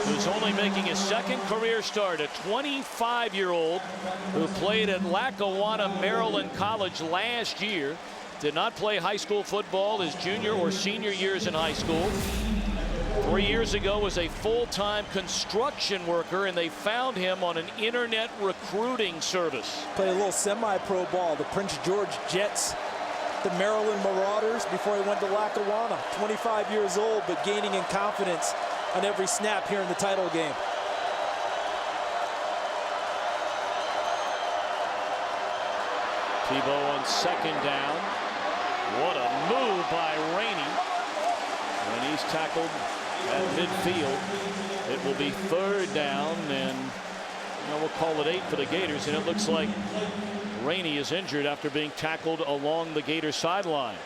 who's only making his second career start. A 25-year-old who played at Lackawanna, Maryland College last year. Did not play high school football his junior or senior years in high school. 3 years ago was a full-time construction worker, and they found him on an internet recruiting service. Played a little semi-pro ball, the Prince George Jets, the Maryland Marauders, before he went to Lackawanna. 25 years old, but gaining in confidence on every snap here in the title game. Tebow on second down. What a move by Rainey. When he's tackled at midfield, it will be third down, and we'll call it 8 for the Gators, and it looks like Rainey is injured after being tackled along the Gator sideline.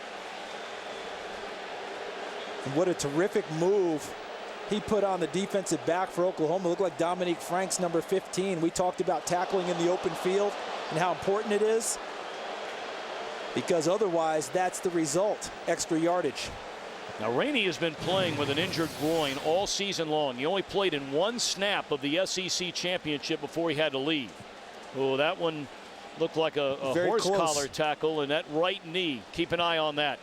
And what a terrific move he put on the defensive back for Oklahoma. It looked like Dominique Franks, number 15. We talked about tackling in the open field and how important it is, because otherwise that's the result, extra yardage. Now Rainey has been playing with an injured groin all season long. He only played in one snap of the SEC championship before he had to leave. Oh, that one looked like a horse collar tackle, and that right knee. Keep an eye on that.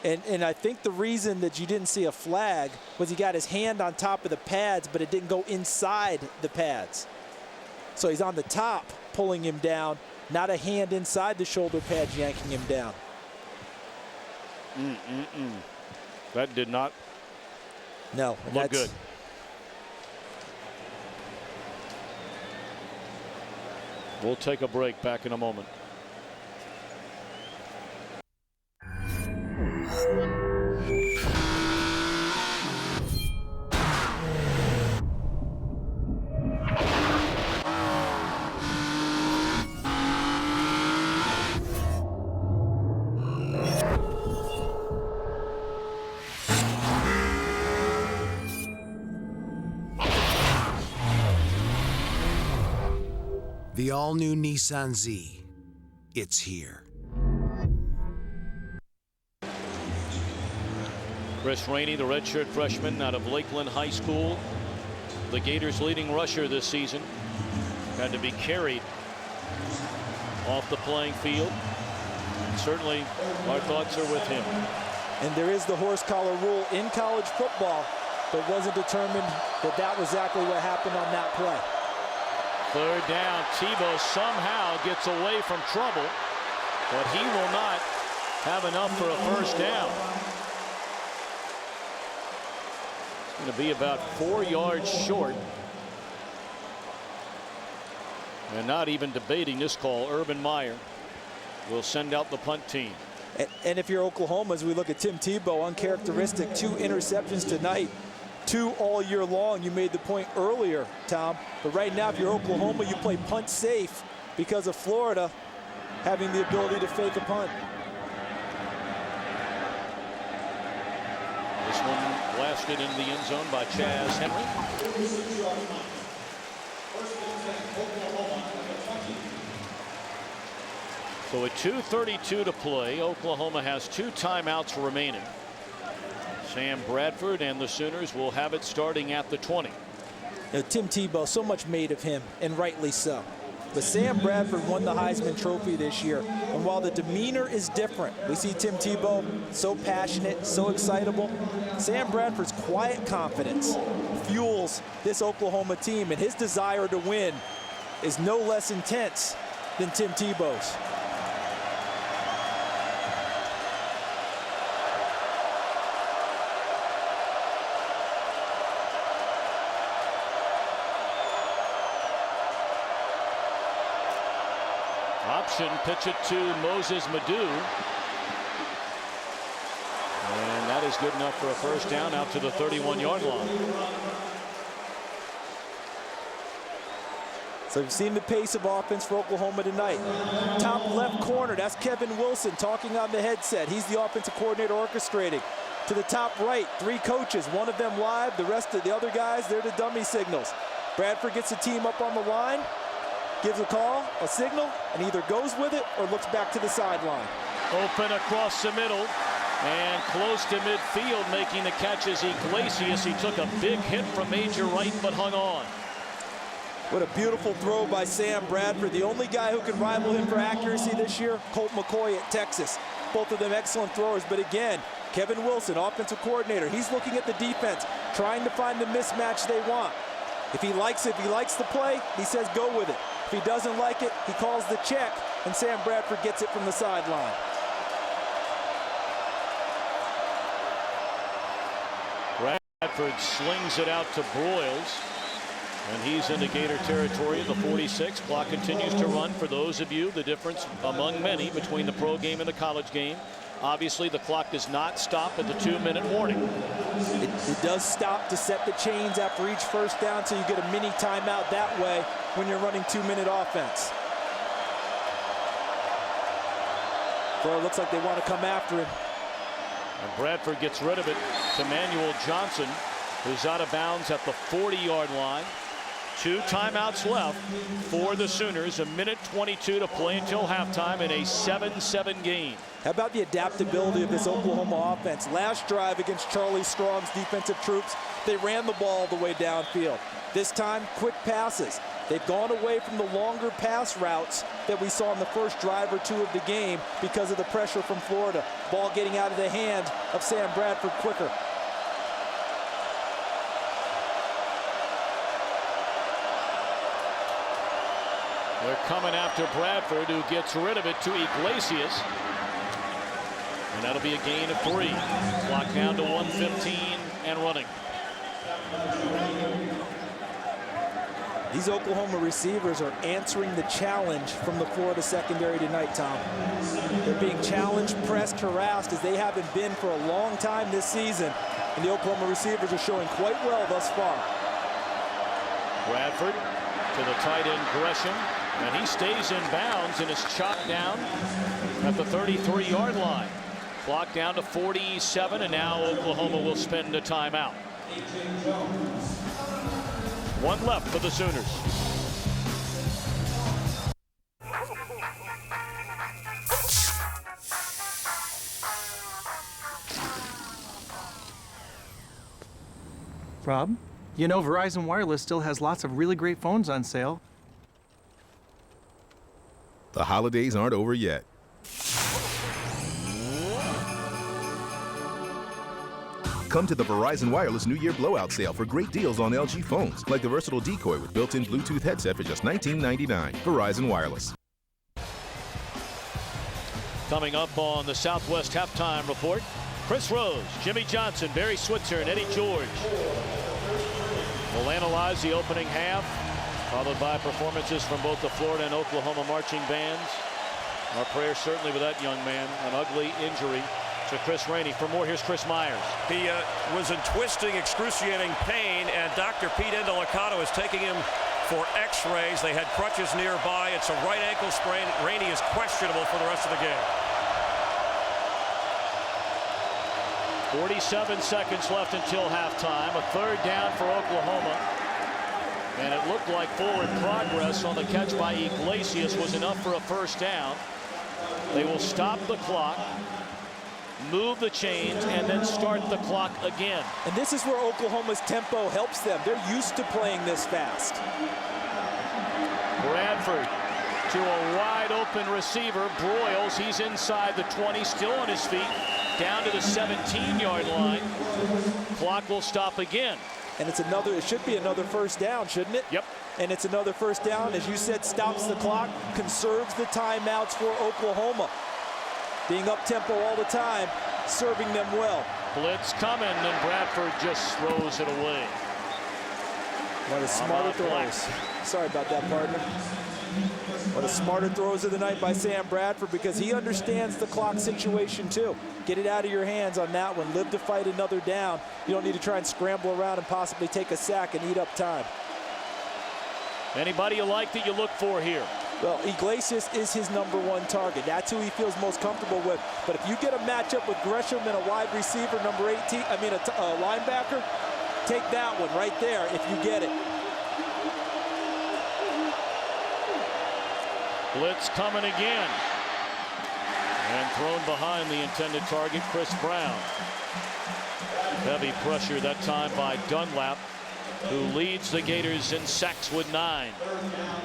And I think the reason that you didn't see a flag was he got his hand on top of the pads, but it didn't go inside the pads. So he's on the top pulling him down, not a hand inside the shoulder pads yanking him down. That did not look good. We'll take a break. Back in a moment. The all-new Nissan Z. It's here. Chris Rainey, the redshirt freshman out of Lakeland High School, the Gators' leading rusher this season, had to be carried off the playing field. And certainly, our thoughts are with him. And there is the horse collar rule in college football, but wasn't determined that that was exactly what happened on that play. Third down. Tebow somehow gets away from trouble, but he will not have enough for a first down. Going to be about 4 yards short. And not even debating this call, Urban Meyer will send out the punt team. And if you're Oklahoma, as we look at Tim Tebow, uncharacteristic, 2 interceptions tonight, 2 all year long. You made the point earlier, Tom. But right now, if you're Oklahoma, you play punt safe because of Florida having the ability to fake a punt. This one blasted into the end zone by Chaz Henry. So with 2:32 to play, Oklahoma has 2 timeouts remaining. Sam Bradford and the Sooners will have it starting at the 20. Tim Tebow, so much made of him, and rightly so. But Sam Bradford won the Heisman Trophy this year, and while the demeanor is different, we see Tim Tebow so passionate, so excitable. Sam Bradford's quiet confidence fuels this Oklahoma team, and his desire to win is no less intense than Tim Tebow's. Pitch it to Moses Madu. And that is good enough for a first down out to the 31-yard line. So you've seen the pace of offense for Oklahoma tonight. Top left corner, that's Kevin Wilson talking on the headset. He's the offensive coordinator orchestrating. To the top right, 3 coaches, one of them live, the rest of the other guys, they're the dummy signals. Bradford gets the team up on the line, gives a call, a signal, and either goes with it or looks back to the sideline. Open across the middle and close to midfield, making the catch is Iglesias. He took a big hit from Major Wright but hung on. What a beautiful throw by Sam Bradford. The only guy who can rival him for accuracy this year, Colt McCoy at Texas. Both of them excellent throwers, but again, Kevin Wilson, offensive coordinator, he's looking at the defense, trying to find the mismatch they want. If he likes it, if he likes the play, he says go with it. If he doesn't like it, he calls the check, and Sam Bradford gets it from the sideline. Bradford slings it out to Broyles, and he's into Gator territory at the 46. Clock continues to run. For those of you, the difference among many between the pro game and the college game, obviously the clock does not stop at the 2-minute warning. It does stop to set the chains after each first down, so you get a mini timeout that way when you're running 2-minute offense. So it looks like they want to come after him. And Bradford gets rid of it to Manuel Johnson, who's out of bounds at the 40-yard line. 2 timeouts left for the Sooners. 1:22 to play until halftime in a 7-7 game. How about the adaptability of this Oklahoma offense? Last drive against Charlie Strong's defensive troops, they ran the ball the way downfield. This time, quick passes. They've gone away from the longer pass routes that we saw in the first drive or 2 of the game because of the pressure from Florida. Ball getting out of the hand of Sam Bradford quicker. They're coming after Bradford, who gets rid of it to Iglesias. And that'll be a gain of 3. Clock down to 1:15 and running. These Oklahoma receivers are answering the challenge from the Florida secondary tonight, Tom. They're being challenged, pressed, harassed as they haven't been for a long time this season. And the Oklahoma receivers are showing quite well thus far. Bradford to the tight end Gresham, and he stays in bounds and is chopped down at the 33-yard line. Clock down to 47, and now Oklahoma will spend a timeout. 1 left for the Sooners. Rob, you know Verizon Wireless still has lots of really great phones on sale. The holidays aren't over yet. Come to the Verizon Wireless New Year blowout sale for great deals on LG phones, like the versatile Decoy with built-in Bluetooth headset for just $19.99. Verizon Wireless. Coming up on the Southwest Halftime Report, Chris Rose, Jimmy Johnson, Barry Switzer, and Eddie George will analyze the opening half, followed by performances from both the Florida and Oklahoma marching bands. Our prayer certainly with that young man, an ugly injury to Chris Rainey. For more, here's Chris Myers. He was in twisting, excruciating pain, and Dr. Pete Endelicato is taking him for x-rays. They had crutches nearby. It's a right ankle sprain. Rainey is questionable for the rest of the game. 47 seconds left until halftime. A third down for Oklahoma. And it looked like forward progress on the catch by Iglesias was enough for a first down. They will stop the clock, move the chains, and then start the clock again. And this is where Oklahoma's tempo helps them. They're used to playing this fast. Bradford to a wide open receiver. Broyles, he's inside the 20, still on his feet, down to the 17-yard line. Clock will stop again. And it should be another first down, shouldn't it? Yep. And it's another first down, as you said, stops the clock, conserves the timeouts for Oklahoma. Being up-tempo all the time, serving them well. Blitz coming, and Bradford just throws it away. One of the smarter throws. Sorry about that, partner. One of the smarter throws of the night by Sam Bradford, because he understands the clock situation too. Get it out of your hands on that one. Live to fight another down. You don't need to try and scramble around and possibly take a sack and eat up time. Anybody you like that you look for here? Well, Iglesias is his #1 target. That's who he feels most comfortable with. But if you get a matchup with Gresham and a wide receiver, a linebacker, take that one right there if you get it. Blitz coming again. And thrown behind the intended target, Chris Brown. Heavy pressure that time by Dunlap, who leads the Gators in sacks with 9.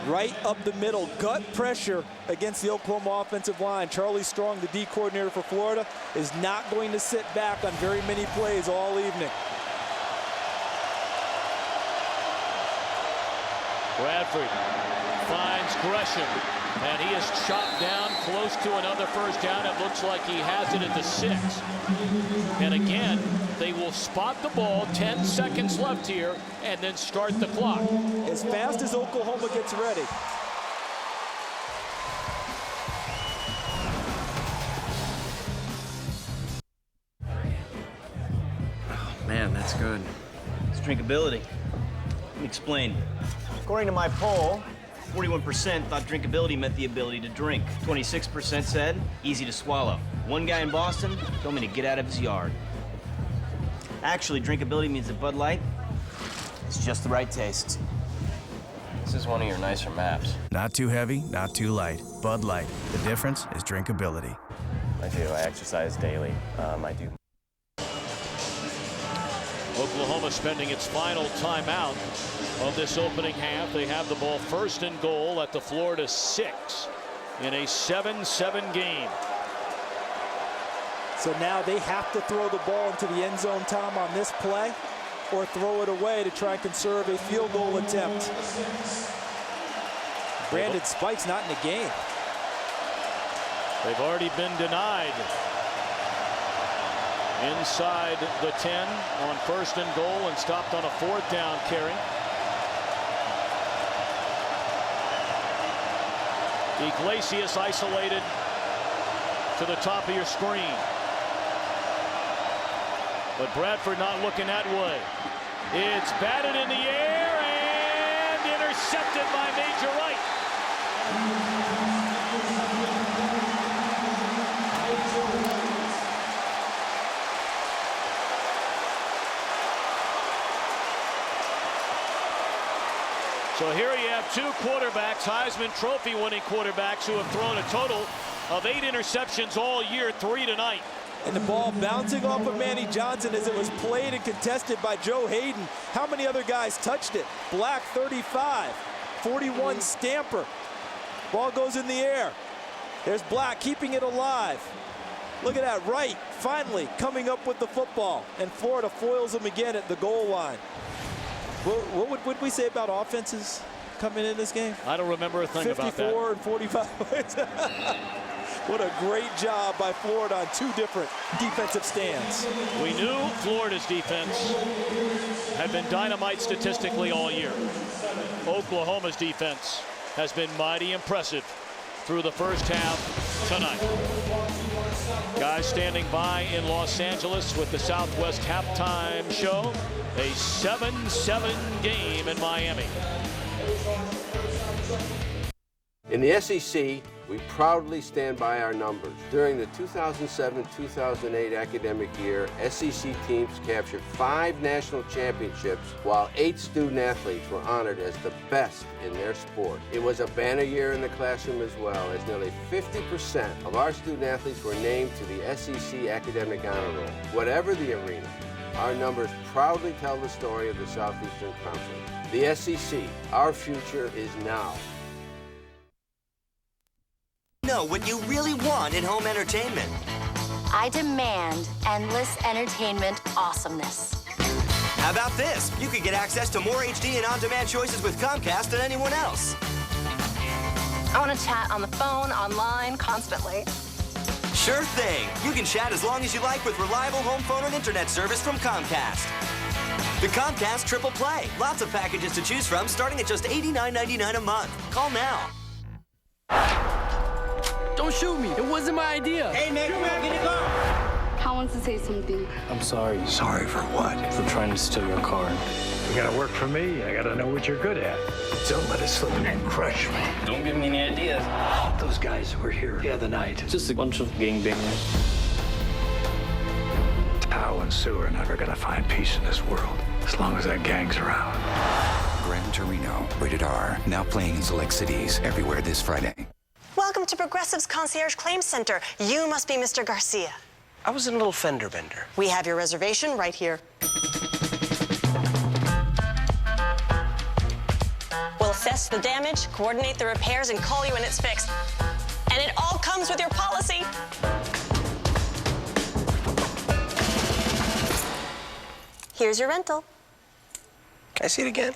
Right up the middle, gut pressure against the Oklahoma offensive line. Charlie Strong, the D coordinator for Florida, is not going to sit back on very many plays all evening. Bradford finds Gresham, and he is chopped down close to another first down. It looks like he has it at the 6. And again, they will spot the ball, 10 seconds left here, and then start the clock. As fast as Oklahoma gets ready. Oh, man, that's good. It's drinkability. Let me explain. According to my poll, 41% thought drinkability meant the ability to drink. 26% said easy to swallow. One guy in Boston told me to get out of his yard. Actually, drinkability means that Bud Light is just the right taste. This is one of your nicer maps. Not too heavy, not too light. Bud Light. The difference is drinkability. I do. I exercise daily. I do. Oklahoma spending its final timeout of this opening half. They have the ball 1st and goal at the Florida 6 in a 7-7 game. So now they have to throw the ball into the end zone, Tom, on this play, or throw it away to try and conserve a field goal attempt. Brandon Spike's not in the game. They've already been denied inside the 10 on 1st and goal and stopped on a 4th down carry. Iglesias isolated to the top of your screen. But Bradford not looking that way. It's batted in the air and intercepted by Major Wright. So here you have 2 quarterbacks, Heisman Trophy winning quarterbacks, who have thrown a total of 8 interceptions all year, 3 tonight. And the ball bouncing off of Manny Johnson as it was played and contested by Joe Hayden. How many other guys touched it? Black 35, 41 Stamper. Ball goes in the air. There's Black keeping it alive. Look at that, Wright finally coming up with the football. And Florida foils him again at the goal line. What would we say about offenses coming in this game? I don't remember a thing about that. 54 and 45. What a great job by Florida on 2 different defensive stands. We knew Florida's defense had been dynamite statistically all year. Oklahoma's defense has been mighty impressive through the first half tonight. Guys standing by in Los Angeles with the Southwest halftime show. A 7-7 game in Miami. In the SEC, we proudly stand by our numbers. During the 2007-2008 academic year, SEC teams captured 5 national championships, while 8 student athletes were honored as the best in their sport. It was a banner year in the classroom as well, as nearly 50% of our student athletes were named to the SEC Academic Honor Roll. Whatever the arena, our numbers proudly tell the story of the Southeastern Conference. The SEC, our future is now. Know what you really want in home entertainment. I demand endless entertainment awesomeness. How about this? You could get access to more HD and on-demand choices with Comcast than anyone else. I want to chat on the phone, online, constantly. Sure thing. You can chat as long as you like with reliable home phone and internet service from Comcast. The Comcast Triple Play. Lots of packages to choose from, starting at just $89.99 a month. Call now. Don't shoot me. It wasn't my idea. Hey, man, come back in the car. Kyle wants to say something. I'm sorry. Sorry for what? For trying to steal your car. You gotta work for me. I gotta know what you're good at. Don't let it slip and crush me. Don't give me any ideas. Those guys who were here the other night. Just a bunch of gangbangers. Tao and Sue are never gonna find peace in this world as long as that gang's around. Gran Torino, rated R. Now playing in select cities everywhere this Friday. Welcome to Progressive's Concierge Claims Center. You must be Mr. Garcia. I was in a little fender bender. We have your reservation right here. We'll assess the damage, coordinate the repairs, and call you when it's fixed. And it all comes with your policy. Here's your rental. Can I see it again?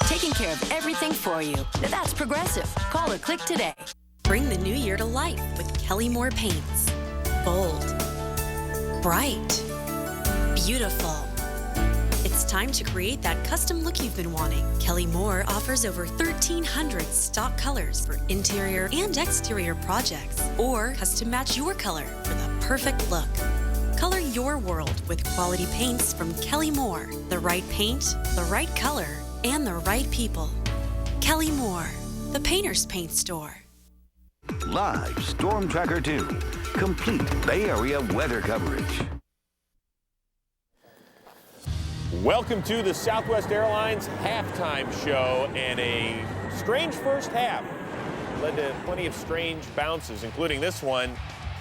Taking care of everything for you. That's Progressive. Call or click today. Bring the new year to life with Kelly Moore paints. Bold, bright, beautiful. It's time to create that custom look you've been wanting. Kelly Moore offers over 1,300 stock colors for interior and exterior projects, or custom match your color for the perfect look. Color your world with quality paints from Kelly Moore. The right paint, the right color, and the right people. Kelly Moore, the Painter's Paint Store. Live Storm Tracker 2. Complete Bay Area weather coverage. Welcome to the Southwest Airlines halftime show, and a strange first half led to plenty of strange bounces, including this one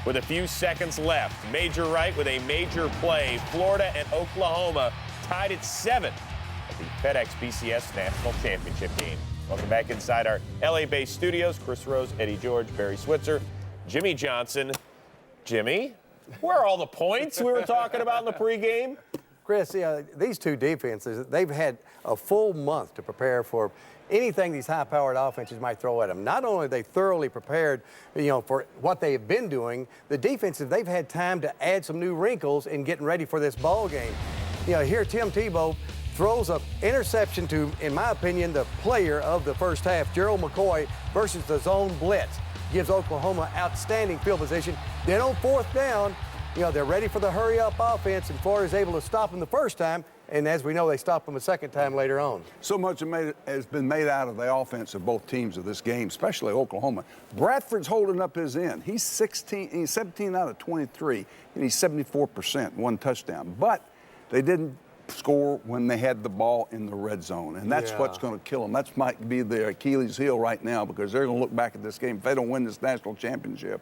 with a few seconds left. Major Wright with a major play. Florida and Oklahoma tied at 7 at the FedEx BCS National Championship game. Welcome back inside our LA-based studios. Chris Rose, Eddie George, Barry Switzer, Jimmy Johnson. Jimmy, where are all the points we were talking about in the pregame? Chris, these two defenses, they've had a full month to prepare for anything these high-powered offenses might throw at them. Not only are they thoroughly prepared, for what they have been doing, the defenses, they've had time to add some new wrinkles in getting ready for this ball game. Here Tim Tebow throws an interception to, in my opinion, the player of the first half, Gerald McCoy, versus the zone blitz. Gives Oklahoma outstanding field position. Then on fourth down, they're ready for the hurry-up offense, and Florida's able to stop them the first time, and as we know, they stop them a second time later on. So much has been made out of the offense of both teams of this game, especially Oklahoma. Bradford's holding up his end. He's 17 out of 23, and he's 74%, 1 touchdown. But they didn't score when they had the ball in the red zone, and that's what's going to kill them. That might be their Achilles heel right now, because they're going to look back at this game. If they don't win this national championship,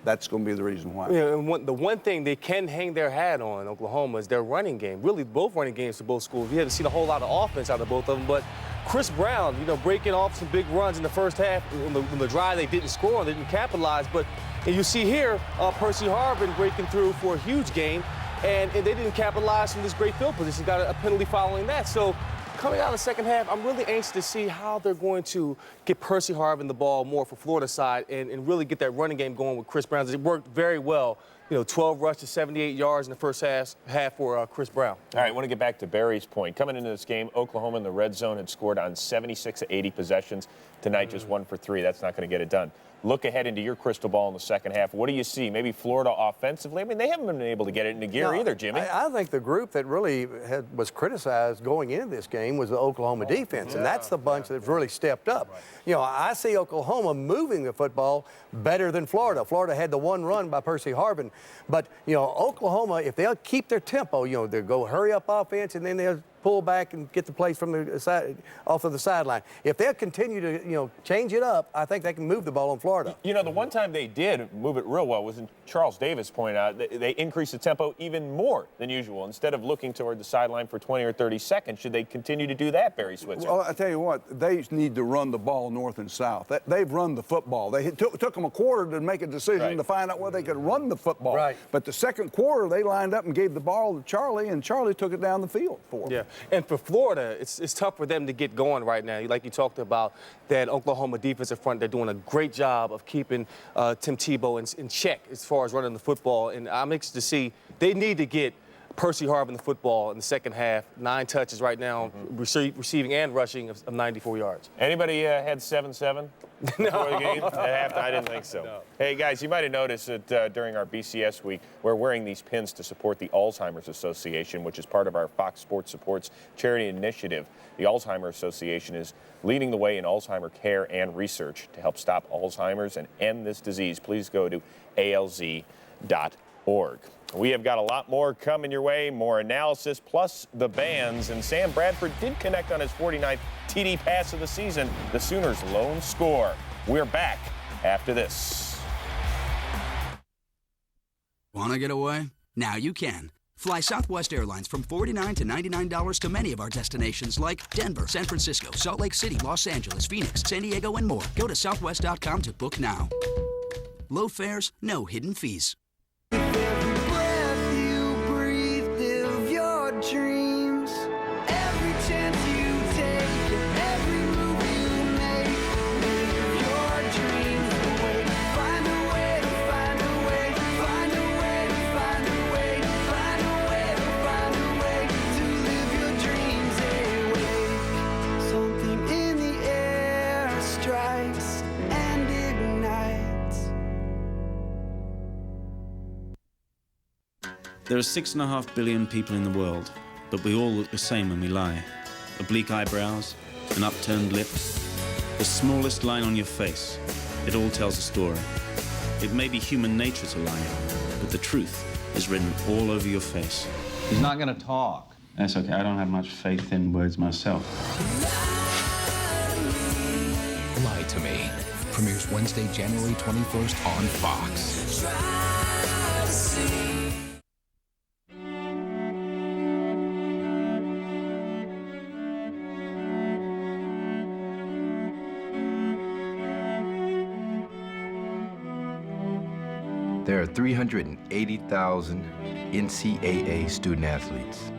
that's going to be the reason why. And the one thing they can hang their hat on, Oklahoma, is their running game. Really, both running games for both schools. We haven't seen a whole lot of offense out of both of them, but Chris Brown, breaking off some big runs in the first half. On the drive, they didn't score, they didn't capitalize, but and you see here Percy Harvin breaking through for a huge game, and they didn't capitalize from this great field position. Got a penalty following that. So coming out of the second half, I'm really anxious to see how they're going to get Percy Harvin the ball more for Florida side and really get that running game going with Chris Brown. It worked very well. 12 rushes, 78 yards in the first half for Chris Brown. All right, I want to get back to Barry's point. Coming into this game, Oklahoma in the red zone had scored on 76 of 80 possessions. Tonight, just 1 for 3. That's not going to get it done. Look ahead into your crystal ball in the second half. What do you see? Maybe Florida offensively? I mean, they haven't been able to get it into gear either, Jimmy. I think the group that really was criticized going into this game was the Oklahoma defense, and that's the bunch that's really stepped up. Right. I see Oklahoma moving the football better than Florida. Florida had the one run by Percy Harvin, but, Oklahoma, if they'll keep their tempo, they'll go hurry-up offense, and then they'll pull back and get the plays from the side, off of the sideline. If they'll continue to, change it up, I think they can move the ball on Florida. The one time they did move it real well was in Charles Davis pointed out. They increased the tempo even more than usual. Instead of looking toward the sideline for 20 or 30 seconds, should they continue to do that, Barry Switzer? Well, I tell you what, they need to run the ball north and south. They've run the football. They took them a quarter to make a decision to find out where they could run the football. Right. But the second quarter, they lined up and gave the ball to Charlie, and Charlie took it down the field for them. Yeah, and for Florida, it's tough for them to get going right now. Like you talked about, that Oklahoma defensive front, they're doing a great job of keeping Tim Tebow in check as far as running the football. And I'm anxious to see, they need to get Percy Harvin the football in the second half. 9 touches right now, receiving and rushing of 94 yards. Anybody had 7-7 before the game? At halftime, I didn't think so. No. Hey, guys, you might have noticed that during our BCS week, we're wearing these pins to support the Alzheimer's Association, which is part of our Fox Sports Supports charity initiative. The Alzheimer's Association is leading the way in Alzheimer care and research to help stop Alzheimer's and end this disease. Please go to alz.org. We have got a lot more coming your way, more analysis, plus the bands. And Sam Bradford did connect on his 49th TD pass of the season, the Sooners' lone score. We're back after this. Want to get away? Now you can. Fly Southwest Airlines from $49 to $99 to many of our destinations like Denver, San Francisco, Salt Lake City, Los Angeles, Phoenix, San Diego, and more. Go to southwest.com to book now. Low fares, no hidden fees. Dreams, every chance you take, every move you make, live your dreams away. Find a way to find a way, find a way to find a way, find a way to find a way to live your dreams away. Something in the air strikes and ignites. There are 6.5 billion people in the world, but we all look the same when we lie. Oblique eyebrows, an upturned lip, the smallest line on your face. It all tells a story. It may be human nature to lie, but the truth is written all over your face. He's not going to talk. That's okay. I don't have much faith in words myself. Lie to Me premieres Wednesday, January 21st on Fox. There are 380,000 NCAA student athletes.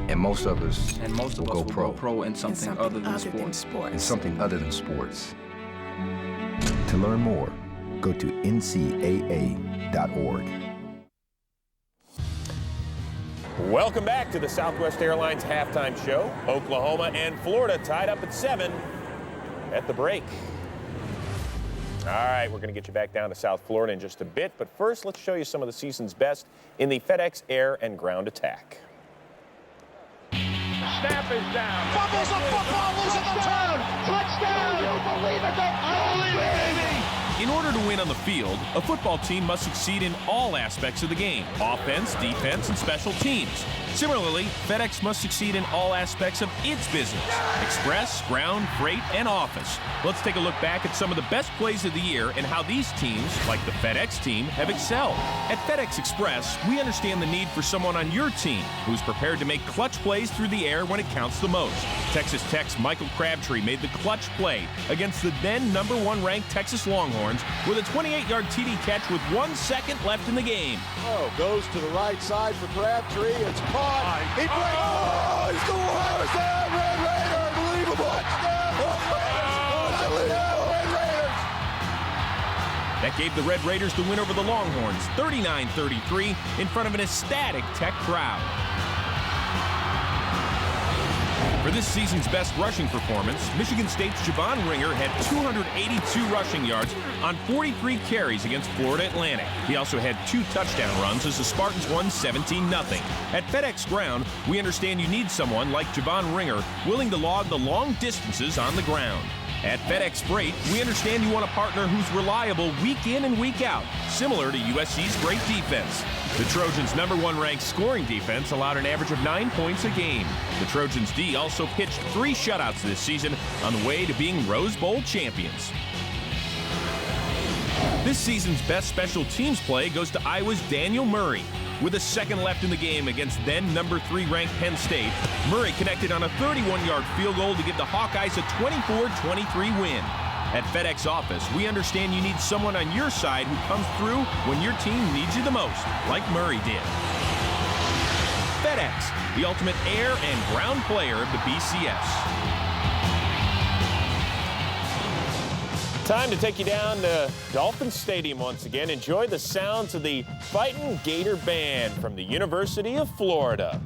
And most of us will go pro in something other than sports. In something other than sports. To learn more, go to ncaa.org. Welcome back to the Southwest Airlines halftime show. Oklahoma and Florida tied up at 7 at the break. All right, we're going to get you back down to South Florida in just a bit. But first, let's show you some of the season's best in the FedEx air and ground attack. Snap is down. Fumbles the football, losing the turn. Touchdown. You believe it? I believe it, baby. In order to win on the field, a football team must succeed in all aspects of the game: offense, defense, and special teams. Similarly, FedEx must succeed in all aspects of its business: express, ground, freight, and office. Let's take a look back at some of the best plays of the year and how these teams, like the FedEx team, have excelled. At FedEx Express, we understand the need for someone on your team who's prepared to make clutch plays through the air when it counts the most. Texas Tech's Michael Crabtree made the clutch play against the then #1 ranked Texas Longhorns with a 28-yard TD catch with 1 second left in the game. Oh, goes to the right side for Crabtree. It's caught. on. He breaks. Oh, he scores. Red Raider, unbelievable. That gave the Red Raiders the win over the Longhorns, 39-33, in front of an ecstatic Tech crowd. For this season's best rushing performance, Michigan State's Javon Ringer had 282 rushing yards on 43 carries against Florida Atlantic. He also had 2 touchdown runs as the Spartans won 17-0. At FedEx Ground, we understand you need someone like Javon Ringer willing to log the long distances on the ground. At FedEx Freight, we understand you want a partner who's reliable week in and week out, similar to USC's great defense. The Trojans' #1 ranked scoring defense allowed an average of 9 points a game. The Trojans' D also pitched 3 shutouts this season on the way to being Rose Bowl champions. This season's best special teams play goes to Iowa's Daniel Murray. With a second left in the game against then #3 ranked Penn State, Murray connected on a 31-yard field goal to give the Hawkeyes a 24-23 win. At FedEx Office, we understand you need someone on your side who comes through when your team needs you the most, like Murray did. FedEx, the ultimate air and ground player of the BCS. Time to take you down to Dolphin Stadium once again. Enjoy the sounds of the Fightin' Gator Band from the University of Florida.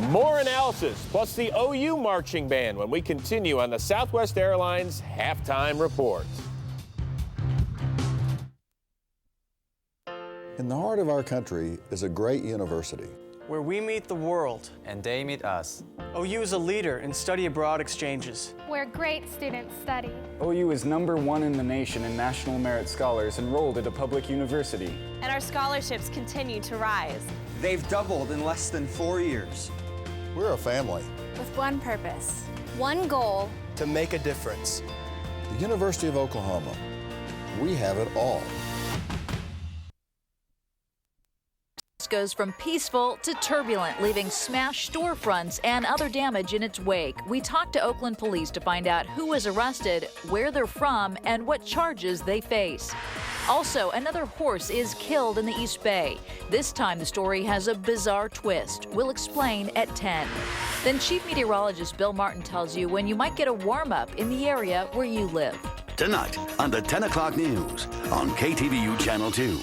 More analysis, plus the OU marching band when we continue on the Southwest Airlines Halftime Report. In the heart of our country is a great university. Where we meet the world. And they meet us. OU is a leader in study abroad exchanges. Where great students study. OU is #1 in the nation in National Merit Scholars enrolled at a public university. And our scholarships continue to rise. They've doubled in less than 4 years. We're a family. With one purpose, one goal. To make a difference. The University of Oklahoma. We have it all. Goes from peaceful to turbulent, leaving smashed storefronts and other damage in its wake. We talked to Oakland police to find out who was arrested, where they're from, and what charges they face. Also, another horse is killed in the East Bay. This time the story has a bizarre twist. We'll explain at 10. Then Chief Meteorologist Bill Martin tells you when you might get a warm-up in the area where you live. Tonight on the 10 o'clock news on KTVU Channel 2.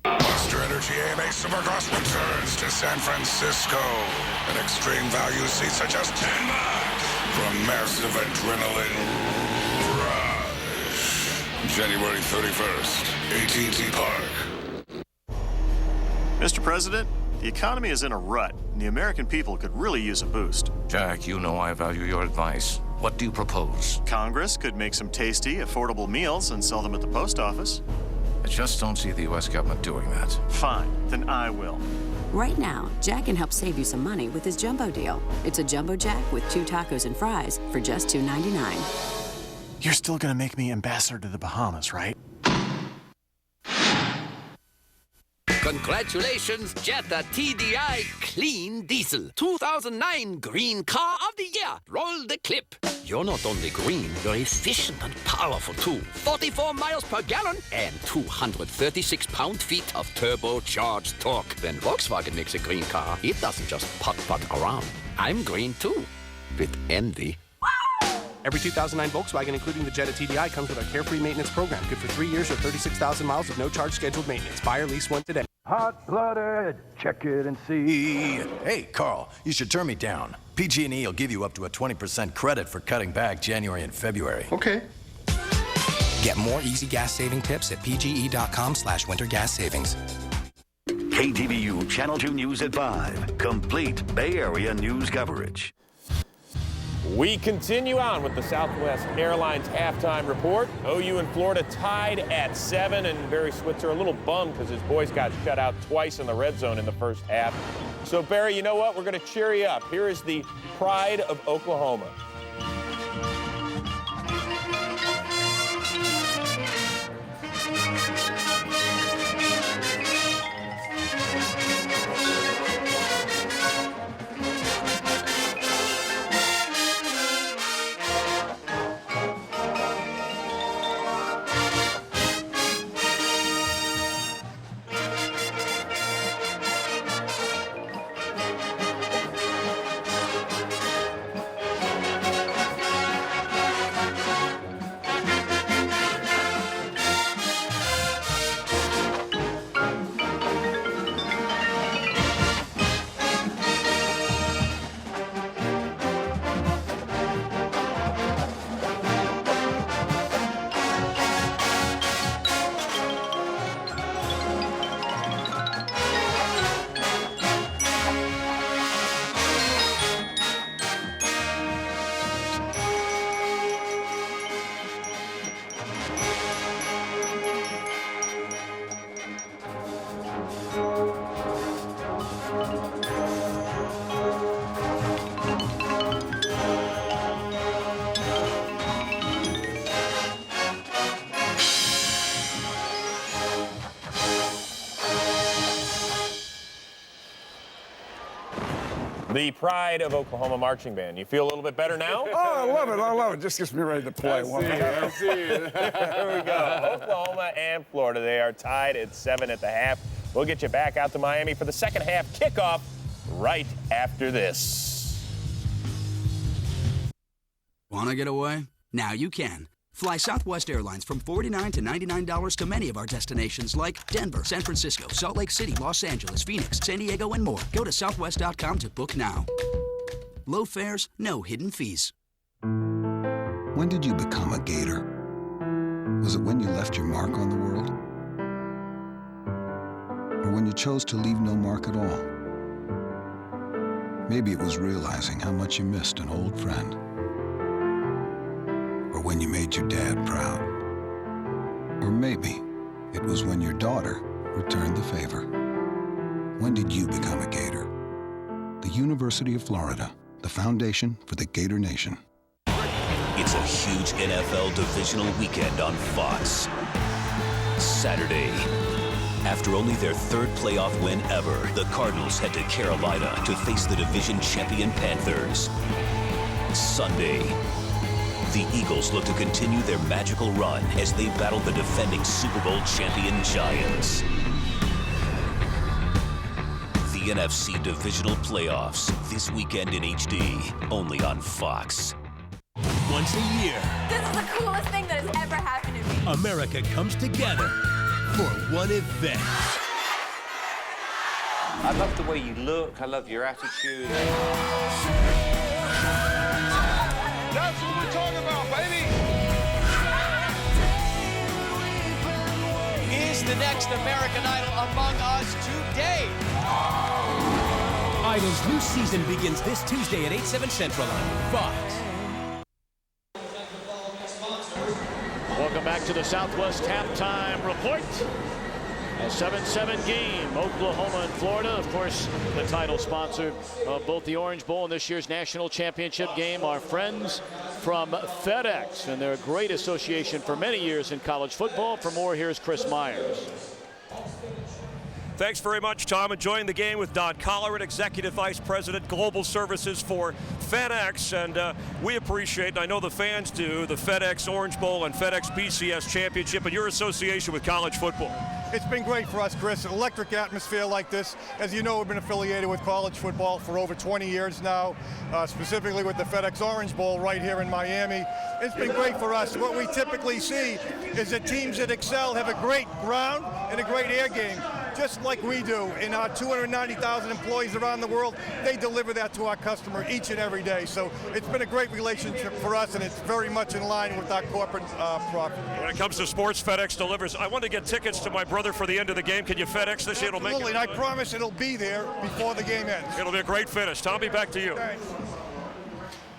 Monster Energy AMA Supercross returns to San Francisco. And extreme value seats are just $10 from massive adrenaline rush. January 31st, AT&T Park. Mr. President, the economy is in a rut, and the American people could really use a boost. Jack, you know I value your advice. What do you propose? Congress could make some tasty, affordable meals and sell them at the post office. I just don't see the U.S. government doing that. Fine, then I will. Right now, Jack can help save you some money with his Jumbo deal. It's a Jumbo Jack with 2 tacos and fries for just $2.99. You're still gonna make me ambassador to the Bahamas, right? Congratulations, Jetta TDI Clean Diesel. 2009 Green Car of the Year. Roll the clip. You're not only green, you're efficient and powerful too. 44 miles per gallon and 236 pound-feet of turbocharged torque. When Volkswagen makes a green car, it doesn't just putt-putt around. I'm green too, with envy. Every 2009 Volkswagen, including the Jetta TDI, comes with our carefree maintenance program. Good for 3 years or 36,000 miles of no-charge scheduled maintenance. Buy or lease one today. Hot-blooded, check it and see. Hey, Carl, you should turn me down. PG&E will give you up to a 20% credit for cutting back January and February. Okay. Get more easy gas saving tips at pge.com/winter gas savings. KTVU Channel 2 News at 5. Complete Bay Area news coverage. We continue on with the Southwest Airlines halftime report. OU and Florida tied at 7, and Barry Switzer a little bummed because his boys got shut out twice in the red zone in the first half. So, Barry, you know what? We're going to cheer you up. Here is the pride of Oklahoma. The pride of Oklahoma marching band. You feel a little bit better now? Oh, I love it. I love it. Just gets me ready to play. I see. There we go. Oklahoma and Florida, they are tied at 7 at the half. We'll get you back out to Miami for the second half kickoff right after this. Want to get away? Now you can. Fly Southwest Airlines from $49 to $99 to many of our destinations like Denver, San Francisco, Salt Lake City, Los Angeles, Phoenix, San Diego, and more. Go to southwest.com to book now. Low fares, no hidden fees. When did you become a Gator? Was it when you left your mark on the world? Or when you chose to leave no mark at all? Maybe it was realizing how much you missed an old friend. Or when you made your dad proud. Or maybe it was when your daughter returned the favor. When did you become a Gator? The University of Florida, the foundation for the Gator Nation. It's a huge NFL divisional weekend on Fox. Saturday, after only their third playoff win ever, the Cardinals head to Carolina to face the division champion Panthers. Sunday, the Eagles look to continue their magical run as they battle the defending Super Bowl champion Giants. The NFC Divisional Playoffs this weekend in HD, only on Fox. Once a year, this is the coolest thing that has ever happened to me. America comes together for one event. I love the way you look. I love your attitude. That's what we're talking about, baby! Is the next American Idol among us today? Idol's new season begins this Tuesday at 8/7 Central on Fox. Welcome back to the Southwest halftime report. A 7-7 game, Oklahoma and Florida. Of course, the title sponsor of both the Orange Bowl and this year's National Championship game, our friends from FedEx, and they're a great association for many years in college football. For more, here's Chris Myers. Thanks very much, Tom. Enjoying the game with Don Colleran, Executive Vice President, Global Services for FedEx. And we appreciate, and I know the fans do, the FedEx Orange Bowl and FedEx BCS Championship and your association with college football. It's been great for us, Chris. An electric atmosphere like this. As you know, we've been affiliated with college football for over 20 years now, specifically with the FedEx Orange Bowl right here in Miami. It's been great for us. What we typically see is that teams that excel have a great ground and a great air game, just like we do. In our 290,000 employees around the world, they deliver that to our customer each and every day. So it's been a great relationship for us, and it's very much in line with our corporate profit. When it comes to sports, FedEx delivers. I want to get tickets to my brother for the end of the game. Can you FedEx this year? It'll make it. Absolutely, and I promise it'll be there before the game ends. It'll be a great finish. Tommy, back to you. Thanks.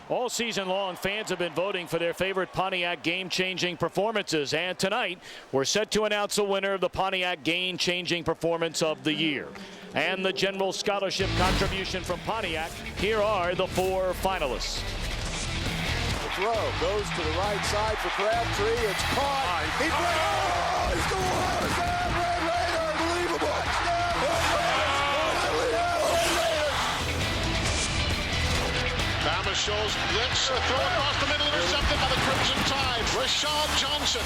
All season long, fans have been voting for their favorite Pontiac game-changing performances. And tonight, we're set to announce a winner of the Pontiac game-changing performance of the year. And the general scholarship contribution from Pontiac. Here are the 4 finalists. The throw goes to the right side for Crabtree. It's caught. He he's the one. Red Raider, unbelievable. Thomas shows blitz, a throw across the middle, intercepted by the Crimson Tide. Rashad Johnson.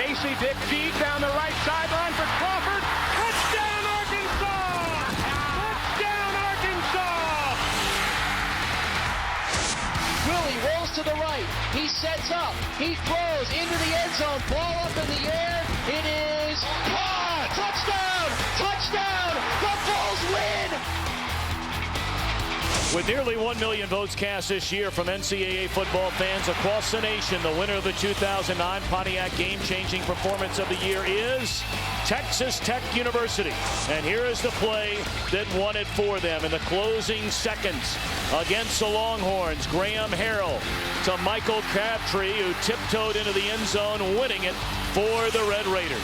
Casey Dick deep down the right sideline for Crawford. Touchdown, Arkansas! Touchdown, Arkansas! Willie rolls to the right. He sets up. He throws into the end zone. Ball up in the air. It is caught! Touchdown! Touchdown! The Bulls win! With nearly 1 million votes cast this year from NCAA football fans across the nation, the winner of the 2009 Pontiac game-changing performance of the year is Texas Tech University. And here is the play that won it for them in the closing seconds against the Longhorns. Graham Harrell to Michael Crabtree, who tiptoed into the end zone, winning it for the Red Raiders.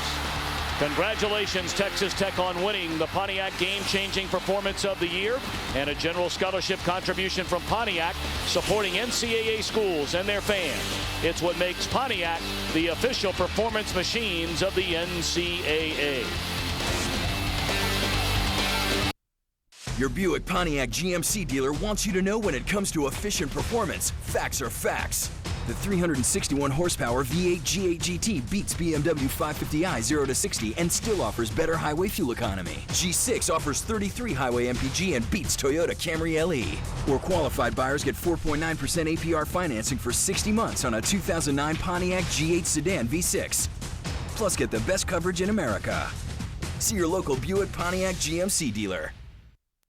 Congratulations, Texas Tech, on winning the Pontiac game-changing performance of the year, and a general scholarship contribution from Pontiac supporting NCAA schools and their fans. It's what makes Pontiac the official performance machines of the NCAA. Your Buick Pontiac GMC dealer wants you to know when it comes to efficient performance, facts are facts. The 361 horsepower V8 G8 GT beats BMW 550i 0 to 60 and still offers better highway fuel economy. G6 offers 33 highway MPG and beats Toyota Camry LE. Or qualified buyers get 4.9% APR financing for 60 months on a 2009 Pontiac G8 sedan V6. Plus get the best coverage in America. See your local Buick Pontiac GMC dealer.